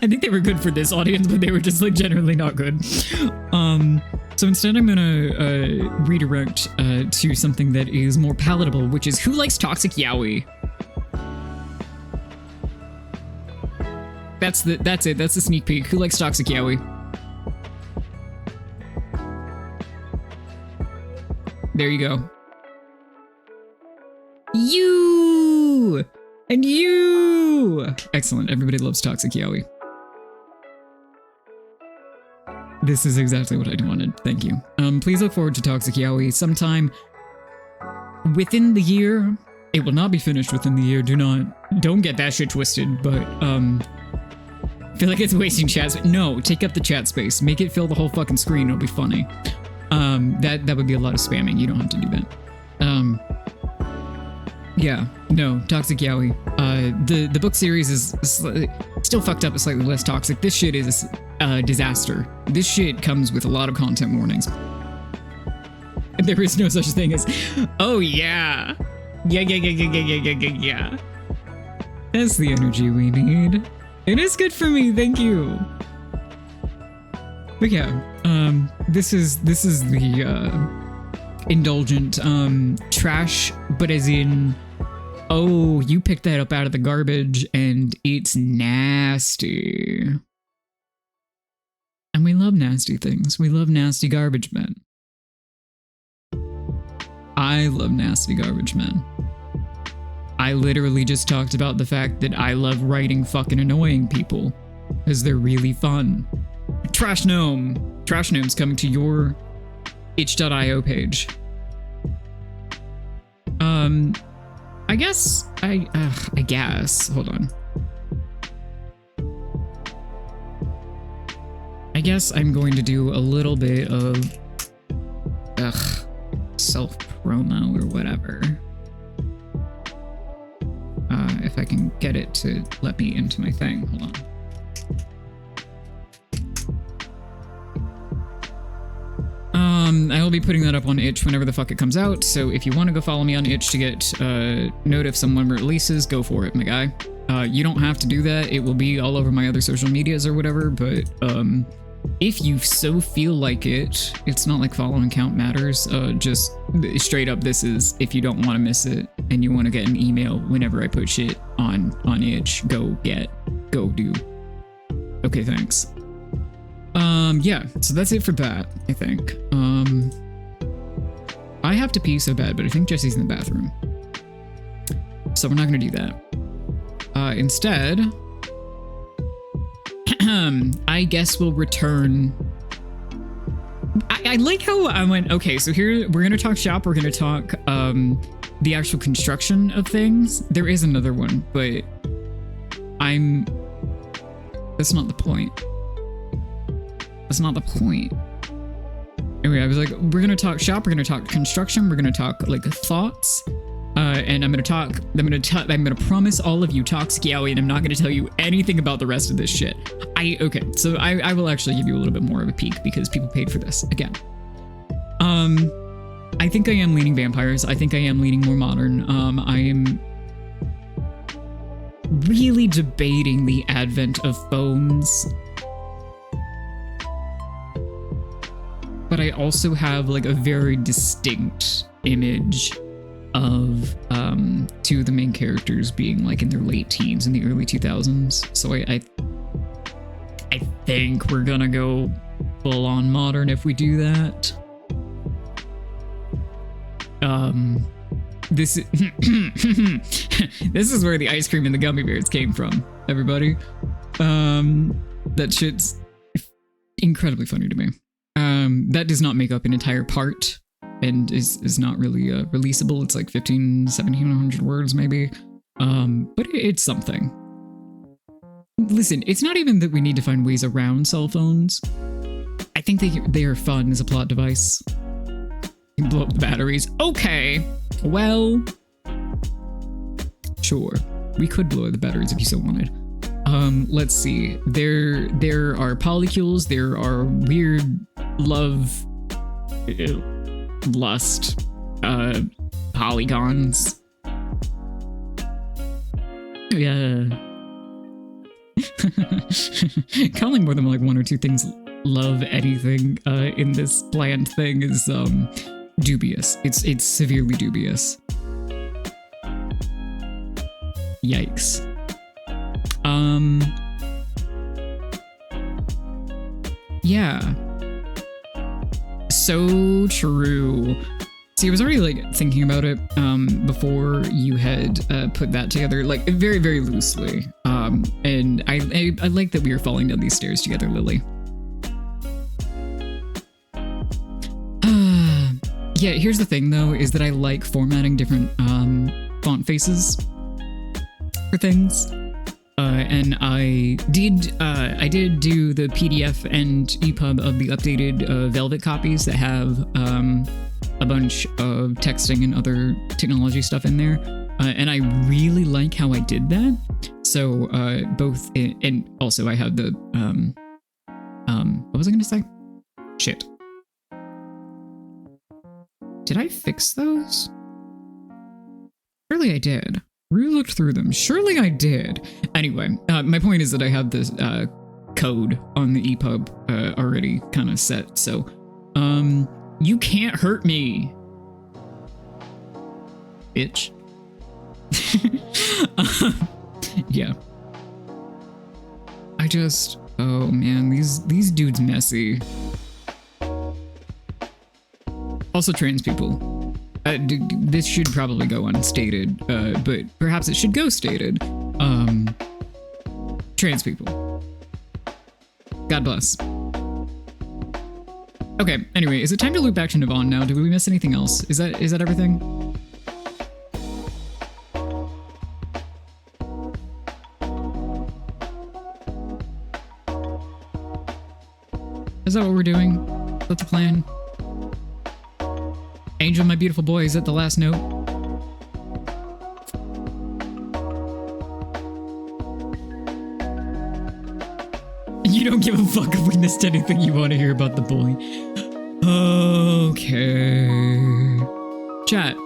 I think they were good for this audience, but they were just like generally not good. So instead I'm gonna redirect to something that is more palatable, which is who likes toxic yaoi? That's it. That's the sneak peek. Who likes toxic yaoi? There you go. You! And you! Excellent. Everybody loves toxic yaoi. This is exactly what I wanted. Thank you. Please look forward to Toxic Yaoi sometime within the year. It will not be finished within the year. Don't get that shit twisted, but I feel like it's wasting chat space. No, take up the chat space. Make it fill the whole fucking screen. It'll be funny. That would be a lot of spamming. You don't have to do that. Yeah, no, Toxic Yaoi. The book series is still fucked up, but slightly less toxic. This shit is a disaster. This shit comes with a lot of content warnings. There is no such thing as, oh yeah. Yeah. That's the energy we need. It is good for me, thank you. But yeah, this is the indulgent trash, but as in, oh, you picked that up out of the garbage and it's nasty. And we love nasty things. We love nasty garbage men. I love nasty garbage men. I literally just talked about the fact that I love writing fucking annoying people because they're really fun. Trash Gnome. Trash Gnome's coming to your itch.io page. I guess, hold on. I guess I'm going to do a little bit of, self-promo or whatever. If I can get it to let me into my thing, hold on. I will be putting that up on itch whenever the fuck it comes out, so if you want to go follow me on itch to get note if someone releases, go for it, my guy. You don't have to do that. It will be all over my other social medias or whatever, but if you so feel like it, it's not like following count matters. Just straight up, this is if you don't want to miss it and you want to get an email whenever I put shit on itch, go do. Okay, thanks. Yeah, so that's it for that, I think. I have to pee so bad, but I think Jesse's in the bathroom. So we're not gonna do that. Instead, I guess we'll return. I like how I went, okay, so here, we're gonna talk shop, we're gonna talk, the actual construction of things. There is another one, but that's not the point. That's not the point. Anyway, I was like, we're gonna talk shop, we're gonna talk construction, we're gonna talk like thoughts, and I'm gonna promise all of you Toxic Yaoi, and I'm not gonna tell you anything about the rest of this shit. Okay, so I will actually give you a little bit more of a peek because people paid for this again. I think I am leaning vampires. I think I am leaning more modern. I am really debating the advent of phones. but I also have like a very distinct image of two of the main characters being like in their late teens in the early 2000s. So I think we're gonna go full on modern if we do that. This this is where the ice cream and the gummy bears came from, everybody. That shit's incredibly funny to me. That does not make up an entire part and is not really releasable. It's like 1700 words maybe. But it's something. Listen, it's not even that we need to find ways around cell phones. I think they are fun as a plot device. You blow up the batteries. Okay, well, sure. We could blow up the batteries if you so wanted. Let's see. There are polycules. There are weird love, lust, polygons. Yeah. Calling more than like one or two things love anything in this bland thing is dubious. It's severely dubious. Yikes. Yeah. So true. See, I was already like thinking about it before you had put that together, like very, very loosely. And I like that we are falling down these stairs together, Lily. Yeah, here's the thing though, is that I like formatting different font faces for things. And I did do the PDF and EPUB of the updated Velvet copies that have a bunch of texting and other technology stuff in there. And I really like how I did that. So both, and also I have the, what was I gonna say? Shit. Did I fix those? Surely I did. Re-looked through them. Surely I did. Anyway, my point is that I have this code on the EPUB already kind of set. So, you can't hurt me, bitch. Yeah. Oh man, these dudes messy. Also trans people. This should probably go unstated, but perhaps it should go stated. Trans people. God bless. Okay, anyway, is it time to loop back to Navon now? Did we miss anything else? Is that everything? Is that what we're doing? Is that the plan? Angel, my beautiful boy, is that the last note? You don't give a fuck if we missed anything you want to hear about the boy. Okay. Chat,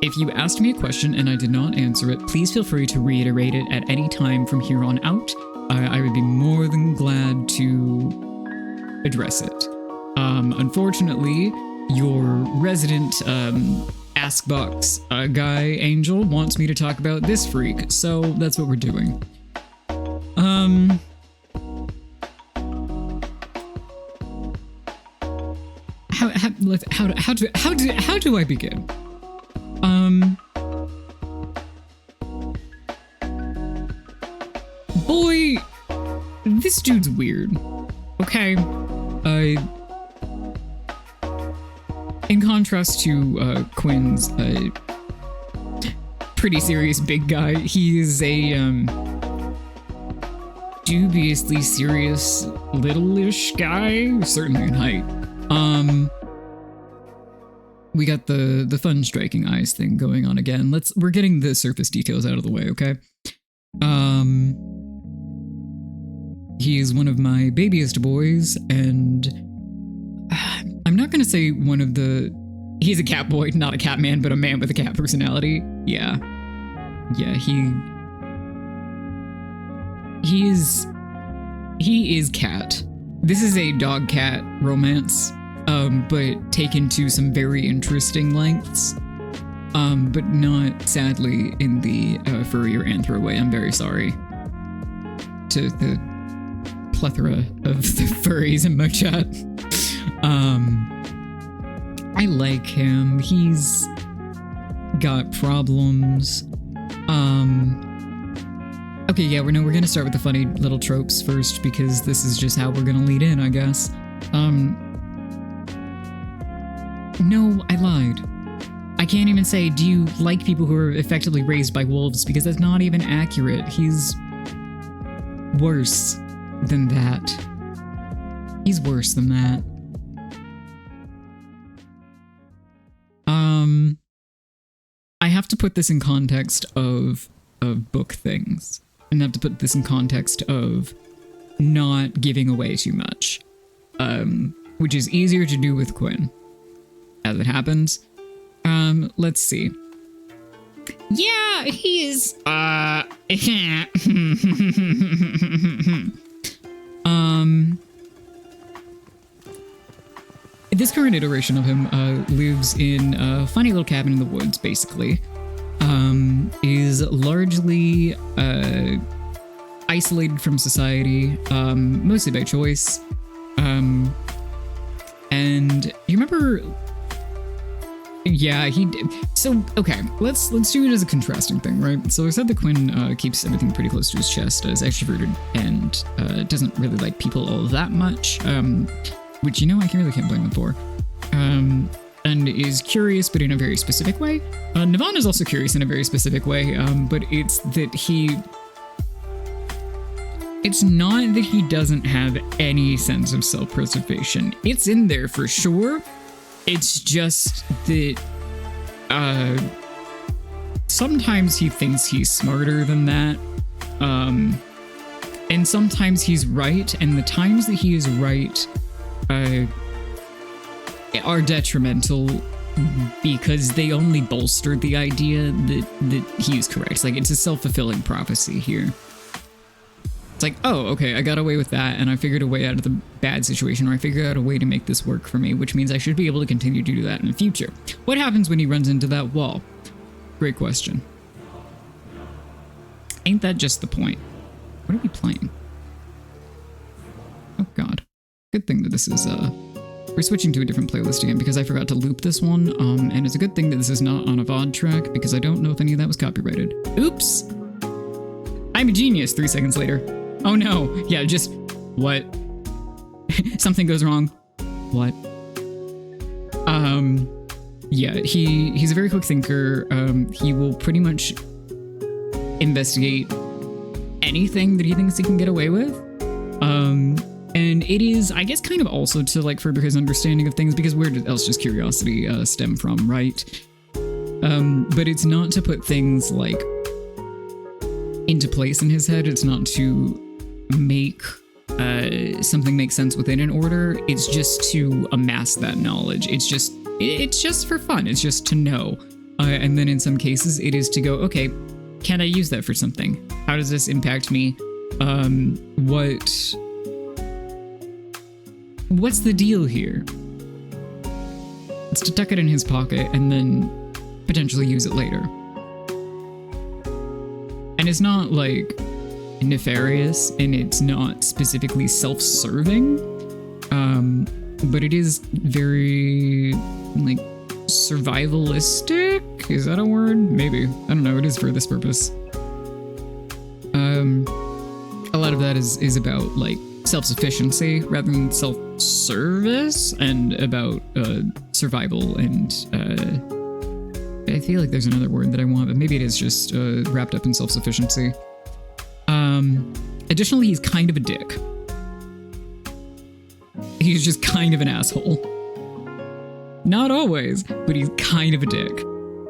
if you asked me a question and I did not answer it, please feel free to reiterate it at any time from here on out. I would be more than glad to address it. Unfortunately, your resident Askbox guy, Angel, wants me to talk about this freak, so that's what we're doing. How do I begin? Boy, this dude's weird. Okay, in contrast to Quinn's pretty serious big guy, he is a dubiously serious little-ish guy, certainly in height. We got the fun striking eyes thing going on again. We're getting the surface details out of the way, okay? He is one of my babiest boys, and I'm not gonna say he's a cat boy, not a cat man, but a man with a cat personality. Yeah, he is cat. This is a dog-cat romance but taken to some very interesting lengths. But not, sadly, in the furry or anthro way. I'm very sorry to the plethora of the furries in Mochat. I like him. He's got problems. Okay, yeah, we're gonna start with the funny little tropes first because this is just how we're gonna lead in, I guess. No, I lied. I can't even say, do you like people who are effectively raised by wolves, because that's not even accurate. He's worse than that. He's worse than that. I have to put this in context of book things. And I have to put this in context of not giving away too much. Which is easier to do with Quinn, as it happens. Let's see. Yeah, he is, this current iteration of him, lives in a funny little cabin in the woods, basically. Is largely, isolated from society, mostly by choice. And you remember... Yeah, he did. So, okay, let's do it as a contrasting thing, right? So I said that Quinn keeps everything pretty close to his chest, is extroverted, and doesn't really like people all that much, which, you know, I really can't blame him for. And is curious, but in a very specific way. Navon is also curious in a very specific way, but it's that it's not that he doesn't have any sense of self-preservation. It's in there for sure. It's just that sometimes he thinks he's smarter than that. And sometimes he's right, and the times that he is right are detrimental because they only bolster the idea that he is correct. Like, it's a self-fulfilling prophecy here. It's like, oh, okay, I got away with that, and I figured a way out of the bad situation, or I figured out a way to make this work for me, which means I should be able to continue to do that in the future. What happens when he runs into that wall? Great question. Ain't that just the point? What are we playing? Oh, God. Good thing that this is, we're switching to a different playlist again because I forgot to loop this one, and it's a good thing that this is not on a VOD track because I don't know if any of that was copyrighted. Oops! I'm a genius, 3 seconds later. Oh no, yeah, just, what? Something goes wrong. What? Yeah, he's a very quick thinker. He will pretty much investigate anything that he thinks he can get away with. And it is, I guess, kind of also to, like, further his understanding of things, because where else does curiosity stem from, right? But it's not to put things, like, into place in his head. It's not to make something make sense within an order. It's just to amass that knowledge. It's just for fun. It's just to know. And then in some cases, it is to go, okay, can I use that for something? How does this impact me? What's the deal here? It's to tuck it in his pocket and then potentially use it later. And it's not, like, nefarious, and it's not specifically self-serving, but it is very, like, survivalistic? Is that a word? Maybe. I don't know, it is for this purpose. A lot of that is about, like, self-sufficiency rather than self-service, and about survival, and I feel like there's another word that I want, but maybe it is just wrapped up in self-sufficiency. Additionally, he's kind of a dick. He's just kind of an asshole. Not always, but he's kind of a dick.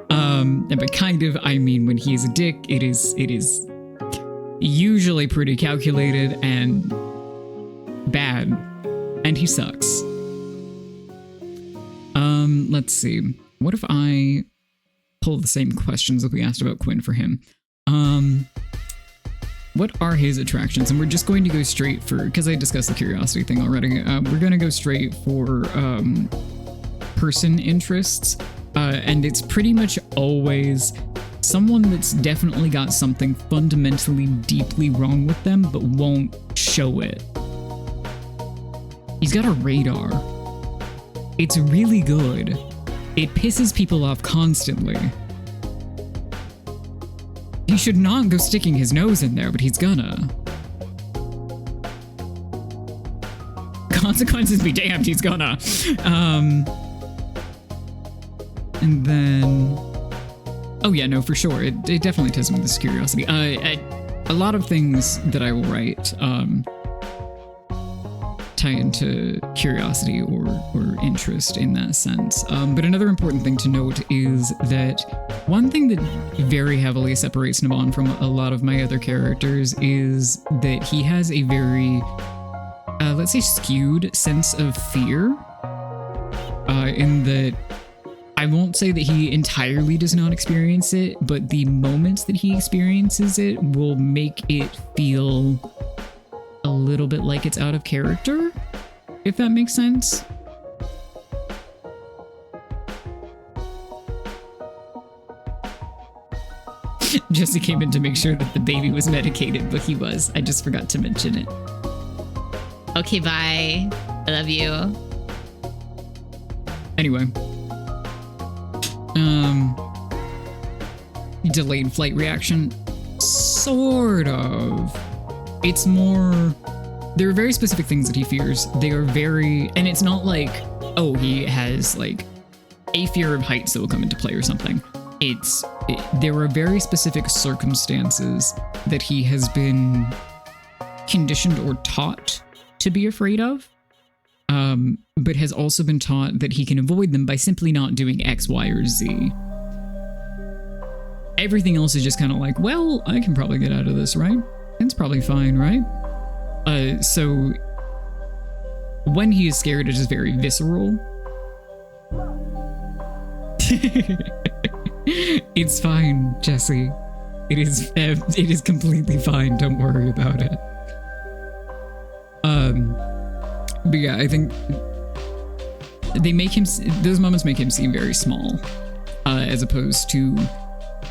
And by kind of, I mean when he's a dick, it is usually pretty calculated and bad, and he sucks. Let's see. What if I pull the same questions that we asked about Quinn for him? what are his attractions? And we're just going to go straight for, because I discussed the curiosity thing already, we're going to go straight for person interests. And it's pretty much always someone that's definitely got something fundamentally deeply wrong with them, but won't show it. He's got a radar. It's really good. It pisses people off constantly. He should not go sticking his nose in there, but he's gonna. Consequences be damned, he's gonna. And then... Oh yeah, no, for sure. It definitely does with this curiosity. A lot of things that I will write tie into curiosity or interest in that sense. But another important thing to note is that one thing that very heavily separates Nabon from a lot of my other characters is that he has a very, let's say, skewed sense of fear, in that I won't say that he entirely does not experience it, but the moments that he experiences it will make it feel a little bit like it's out of character, if that makes sense. Jesse came in to make sure that the baby was medicated, but he was. I just forgot to mention it. Okay, bye. I love you. Anyway. Delayed flight reaction. Sort of. It's more... There are very specific things that he fears. They are very... And it's not like, oh, he has, like, a fear of heights that will come into play or something. There are very specific circumstances that he has been conditioned or taught to be afraid of, but has also been taught that he can avoid them by simply not doing X, Y, or Z. Everything else is just kind of like, well, I can probably get out of this, right? It's probably fine, right? So when he is scared, it is very visceral. It's fine, Jesse. It is completely fine. Don't worry about it. But yeah, I think they make him. Those moments make him seem very small, as opposed to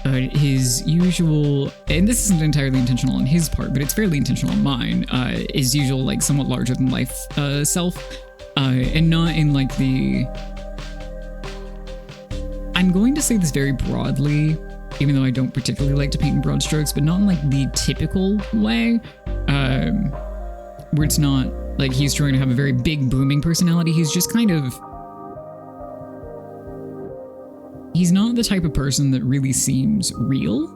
his usual. And this isn't entirely intentional on his part, but it's fairly intentional on mine. His usual, like, somewhat larger than life self, and not in like the. I'm going to say this very broadly, even though I don't particularly like to paint in broad strokes, but not in like the typical way, where it's not like he's trying to have a very big booming personality. He's just kind of, he's not the type of person that really seems real.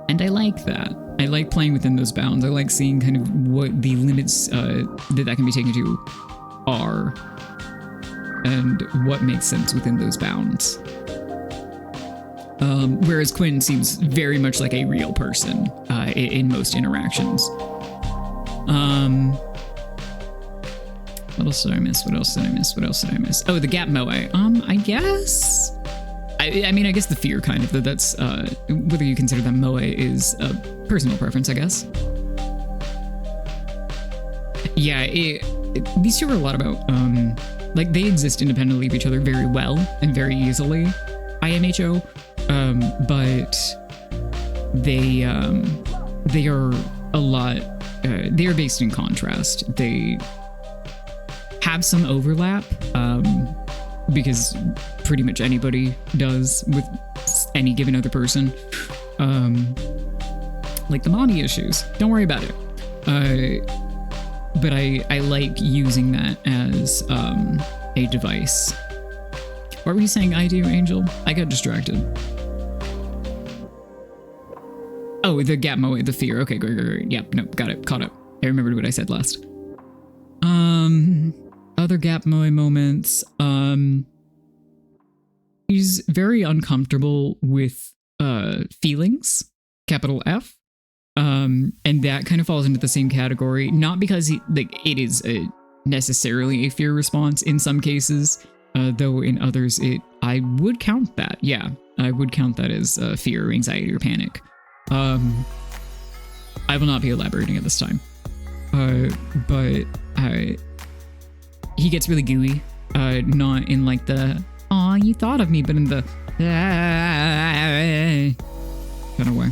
And I like that. I like playing within those bounds. I like seeing kind of what the limits that can be taken to are, and what makes sense within those bounds. Whereas Quinn seems very much like a real person in most interactions. What else did I miss? What else did I miss? What else did I miss? Oh, the Gap Moe. I guess. I mean, I guess the fear kind of. That's whether you consider that Moe is a personal preference, I guess. Yeah, these two are a lot about. Like, they exist independently of each other very well and very easily, IMHO, but they are a lot, they are based in contrast. They have some overlap, because pretty much anybody does with any given other person, like the mommy issues. Don't worry about it. But I like using that as a device. What were you saying I do, Angel? I got distracted. Oh, the Gap Moe, the fear. Okay, great. Yep, no, got it, caught up. I remembered what I said last. Other Gap Moe moments. He's very uncomfortable with feelings, capital F. And that kind of falls into the same category, not because it is necessarily a fear response in some cases, though in others I would count that. Yeah, I would count that as fear, anxiety, or panic. I will not be elaborating at this time. But he gets really gooey. Not in like the "aw, you thought of me," but in the kind of way.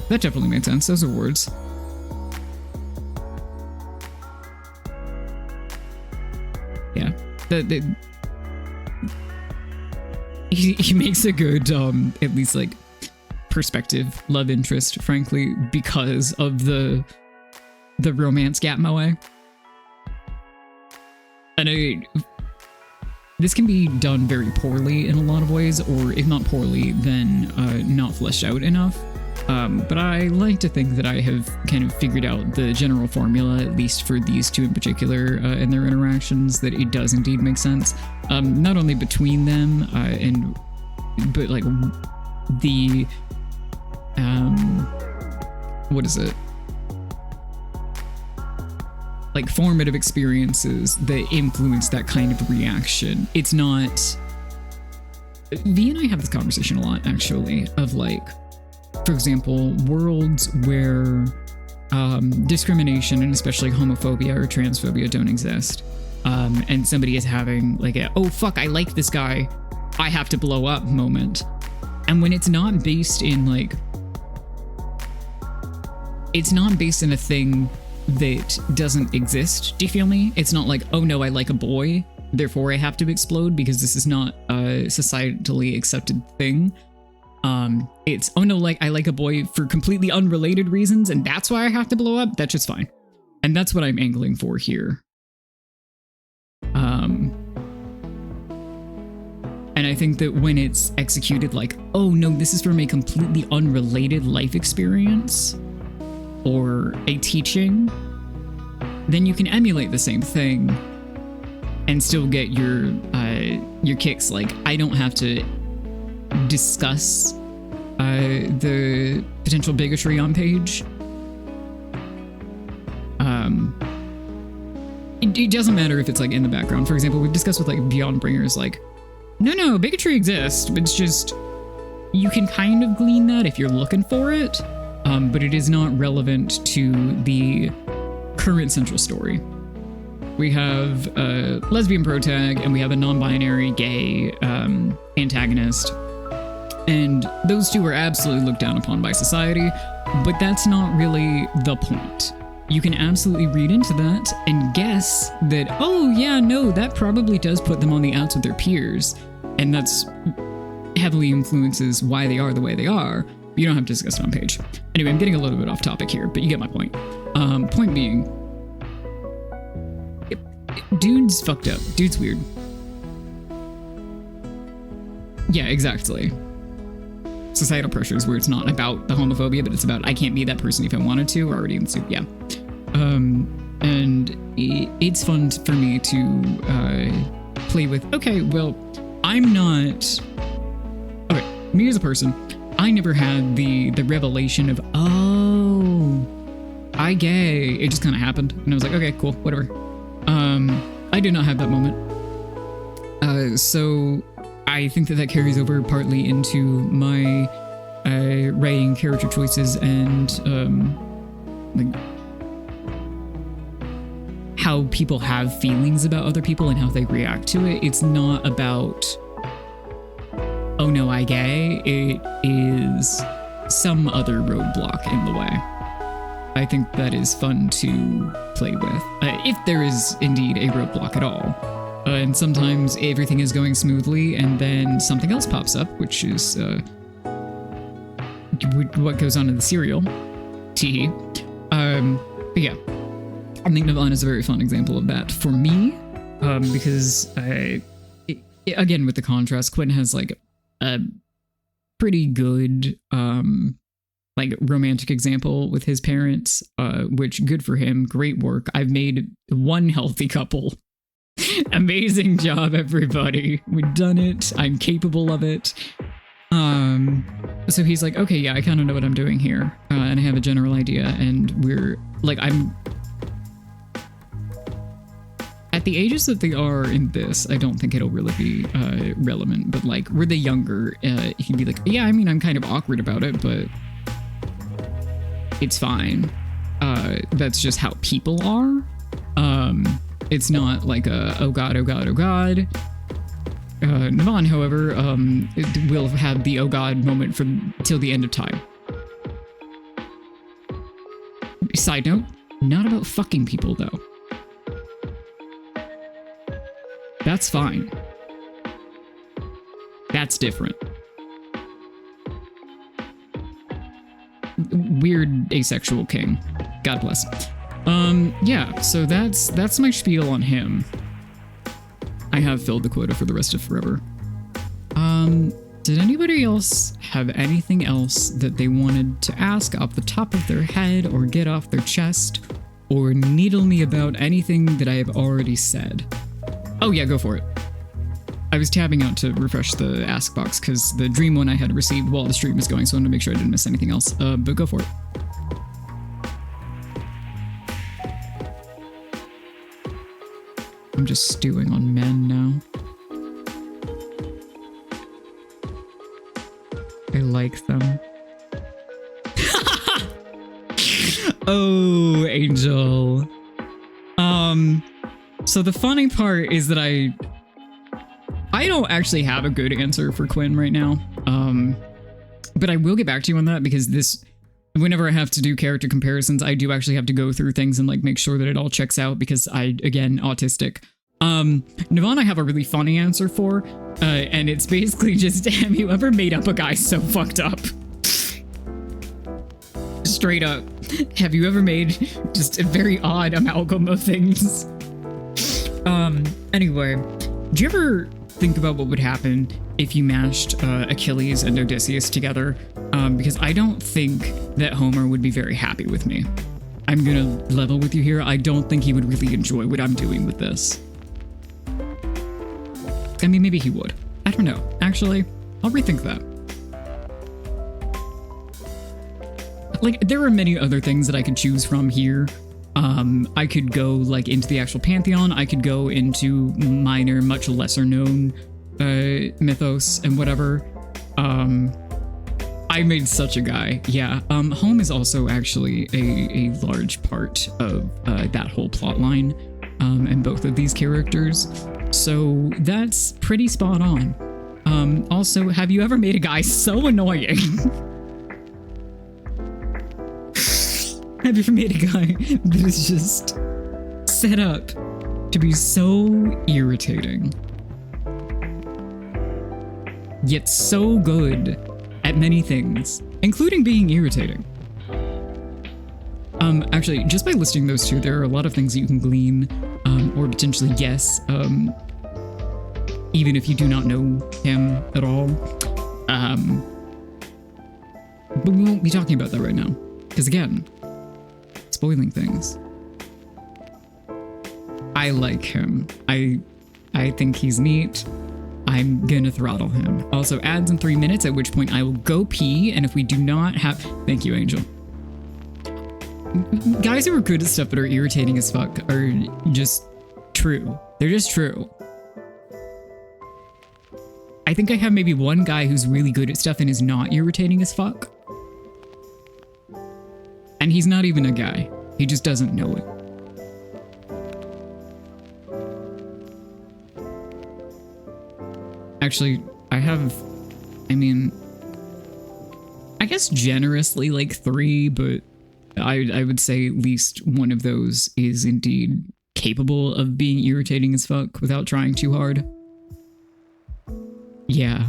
That definitely made sense. Those are words. Yeah. He makes a good, at least like perspective love interest, frankly, because of the romance gap moe. And this can be done very poorly in a lot of ways, or if not poorly, then not fleshed out enough. But I like to think that I have kind of figured out the general formula, at least for these two in particular, and their interactions, that it does indeed make sense. Not only between them, but like the, what is it? Like formative experiences that influence that kind of reaction. It's not... V and I have this conversation a lot, actually, of like, for example, worlds where discrimination and especially homophobia or transphobia don't exist. And somebody is having like a, oh fuck, I like this guy, I have to blow up moment. And when it's not based in like... It's not based in a thing that doesn't exist, do you feel me? It's not like, oh no, I like a boy, therefore I have to explode because this is not a societally accepted thing. It's, oh no, like I like a boy for completely unrelated reasons and that's why I have to blow up. That's just fine. And that's what I'm angling for here. And I think that when it's executed like, oh no, this is from a completely unrelated life experience or a teaching, then you can emulate the same thing and still get your kicks. Like, I don't have to discuss the potential bigotry on page. It doesn't matter if it's like in the background. For example, we've discussed with like Beyond Bringers, like, no, bigotry exists, but it's just, you can kind of glean that if you're looking for it, but it is not relevant to the current central story. We have a lesbian protag and we have a non-binary gay antagonist, and those two are absolutely looked down upon by society, but that's not really the point. You can absolutely read into that and guess that, oh yeah, no, that probably does put them on the outs with their peers, and that's heavily influences why they are the way they are. You don't have to discuss it on page. Anyway, I'm getting a little bit off topic here, but you get my point. Point being, dude's fucked up. Dude's weird. Yeah, exactly. Societal pressures where it's not about the homophobia, but it's about I can't be that person if I wanted to, or already in the soup. Yeah. And it's fun for me to play with, okay, well, I'm not... Okay, me as a person, I never had the revelation of, oh, I gay. It just kind of happened. And I was like, okay, cool, whatever. I did not have that moment. So I think that carries over partly into my writing character choices and like how people have feelings about other people and how they react to it. It's not about, oh no, I gay. It is some other roadblock in the way. I think that is fun to play with, if there is indeed a roadblock at all. And sometimes everything is going smoothly and then something else pops up, which is what goes on in the serial. Teehee. But yeah, I think Navon is a very fun example of that for me, because again, with the contrast, Quinn has like a pretty good like romantic example with his parents, which good for him, great work. I've made one healthy couple. Amazing job, everybody. We've done it. I'm capable of it. So he's like, okay, yeah, I kind of know what I'm doing here, and I have a general idea, and we're like, I'm at the ages that they are in this. I don't think it'll really be relevant, but like, were they younger, he'd be like, yeah, I mean, I'm kind of awkward about it, but it's fine. That's just how people are. It's not like a, oh god, oh god, oh god. Navon, however, it will have the oh god moment for till the end of time. Side note, not about fucking people though. That's fine. That's different. Weird asexual king. God bless. Yeah, so that's my spiel on him. I have filled the quota for the rest of forever. Did anybody else have anything else that they wanted to ask off the top of their head or get off their chest or needle me about anything that I have already said? Oh yeah, go for it. I was tabbing out to refresh the ask box because the dream one I had received while the stream was going, so I wanted to make sure I didn't miss anything else. But go for it. I'm just stewing on men now. I like them. Oh, Angel. So the funny part is that I don't actually have a good answer for Quinn right now. But I will get back to you on that because whenever I have to do character comparisons, I do actually have to go through things and like make sure that it all checks out because again, autistic. Navon, I have a really funny answer for, and it's basically just, have you ever made up a guy so fucked up? Straight up. Have you ever made just a very odd amalgam of things? Anyway, do you ever think about what would happen if you mashed Achilles and Odysseus together? Because I don't think that Homer would be very happy with me. I'm gonna level with you here. I don't think he would really enjoy what I'm doing with this. I mean, maybe he would. I don't know. Actually, I'll rethink that. Like, there are many other things that I could choose from here. I could go, like, into the actual Pantheon. I could go into minor, much lesser known mythos and whatever. I made such a guy. Yeah. Home is also actually a large part of that whole plot line and both of these characters. So that's pretty spot on. Also, have you ever made a guy so annoying? Have you ever made a guy that is just set up to be so irritating, yet so good at many things, including being irritating? Actually, just by listing those two, there are a lot of things that you can glean, or potentially guess, even if you do not know him at all. But we won't be talking about that right now, because again, spoiling things. I like him. I think he's neat. I'm gonna throttle him. Also, ads in 3 minutes, at which point I will go pee, and if we do not have... Thank you, Angel. Guys who are good at stuff but are irritating as fuck are just true. They're just true. I think I have maybe one guy who's really good at stuff and is not irritating as fuck. And he's not even a guy. He just doesn't know it. Actually, I guess generously like 3, but I would say at least one of those is indeed capable of being irritating as fuck without trying too hard. Yeah.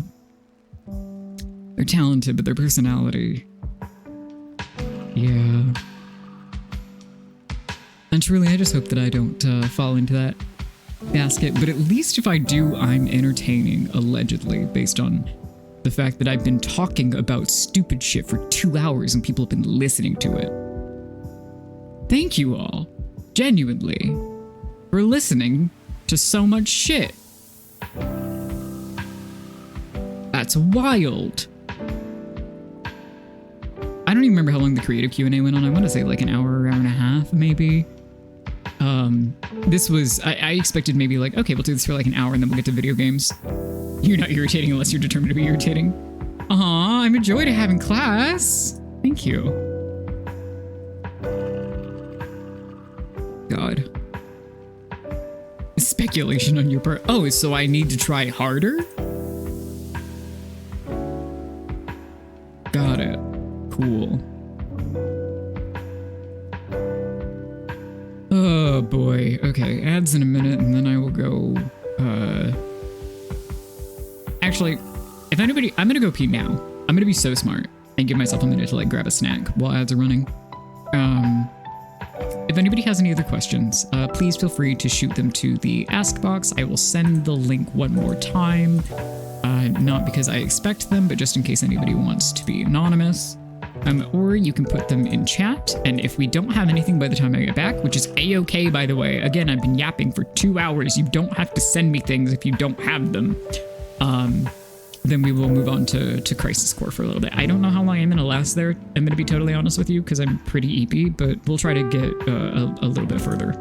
They're talented, but their personality... Yeah. And truly, I just hope that I don't fall into that basket, but at least if I do, I'm entertaining, allegedly, based on the fact that I've been talking about stupid shit for 2 hours and people have been listening to it. Thank you all, genuinely, for listening to so much shit. That's wild. I don't even remember how long the creative Q&A went on. I want to say like an hour and a half, maybe. This was, I expected maybe like, okay, we'll do this for like an hour and then we'll get to video games. You're not irritating unless you're determined to be irritating. Aw, I'm a joy to have in class. Thank you. God. Speculation on your part. Oh, so I need to try harder? Got it. Cool. Oh boy. Okay, ads in a minute, and then I will go. Actually, if anybody, I'm gonna go pee now. I'm gonna be so smart and give myself a minute to like grab a snack while ads are running. If anybody has any other questions, please feel free to shoot them to the Ask box. I will send the link one more time. Not because I expect them, but just in case anybody wants to be anonymous. Or you can put them in chat, and if we don't have anything by the time I get back, which is a-okay, by the way. Again, I've been yapping for 2 hours. You don't have to send me things if you don't have them. Then we will move on to Crisis Core for a little bit. I don't know how long I'm going to last there. I'm going to be totally honest with you, because I'm pretty EP, but we'll try to get a little bit further.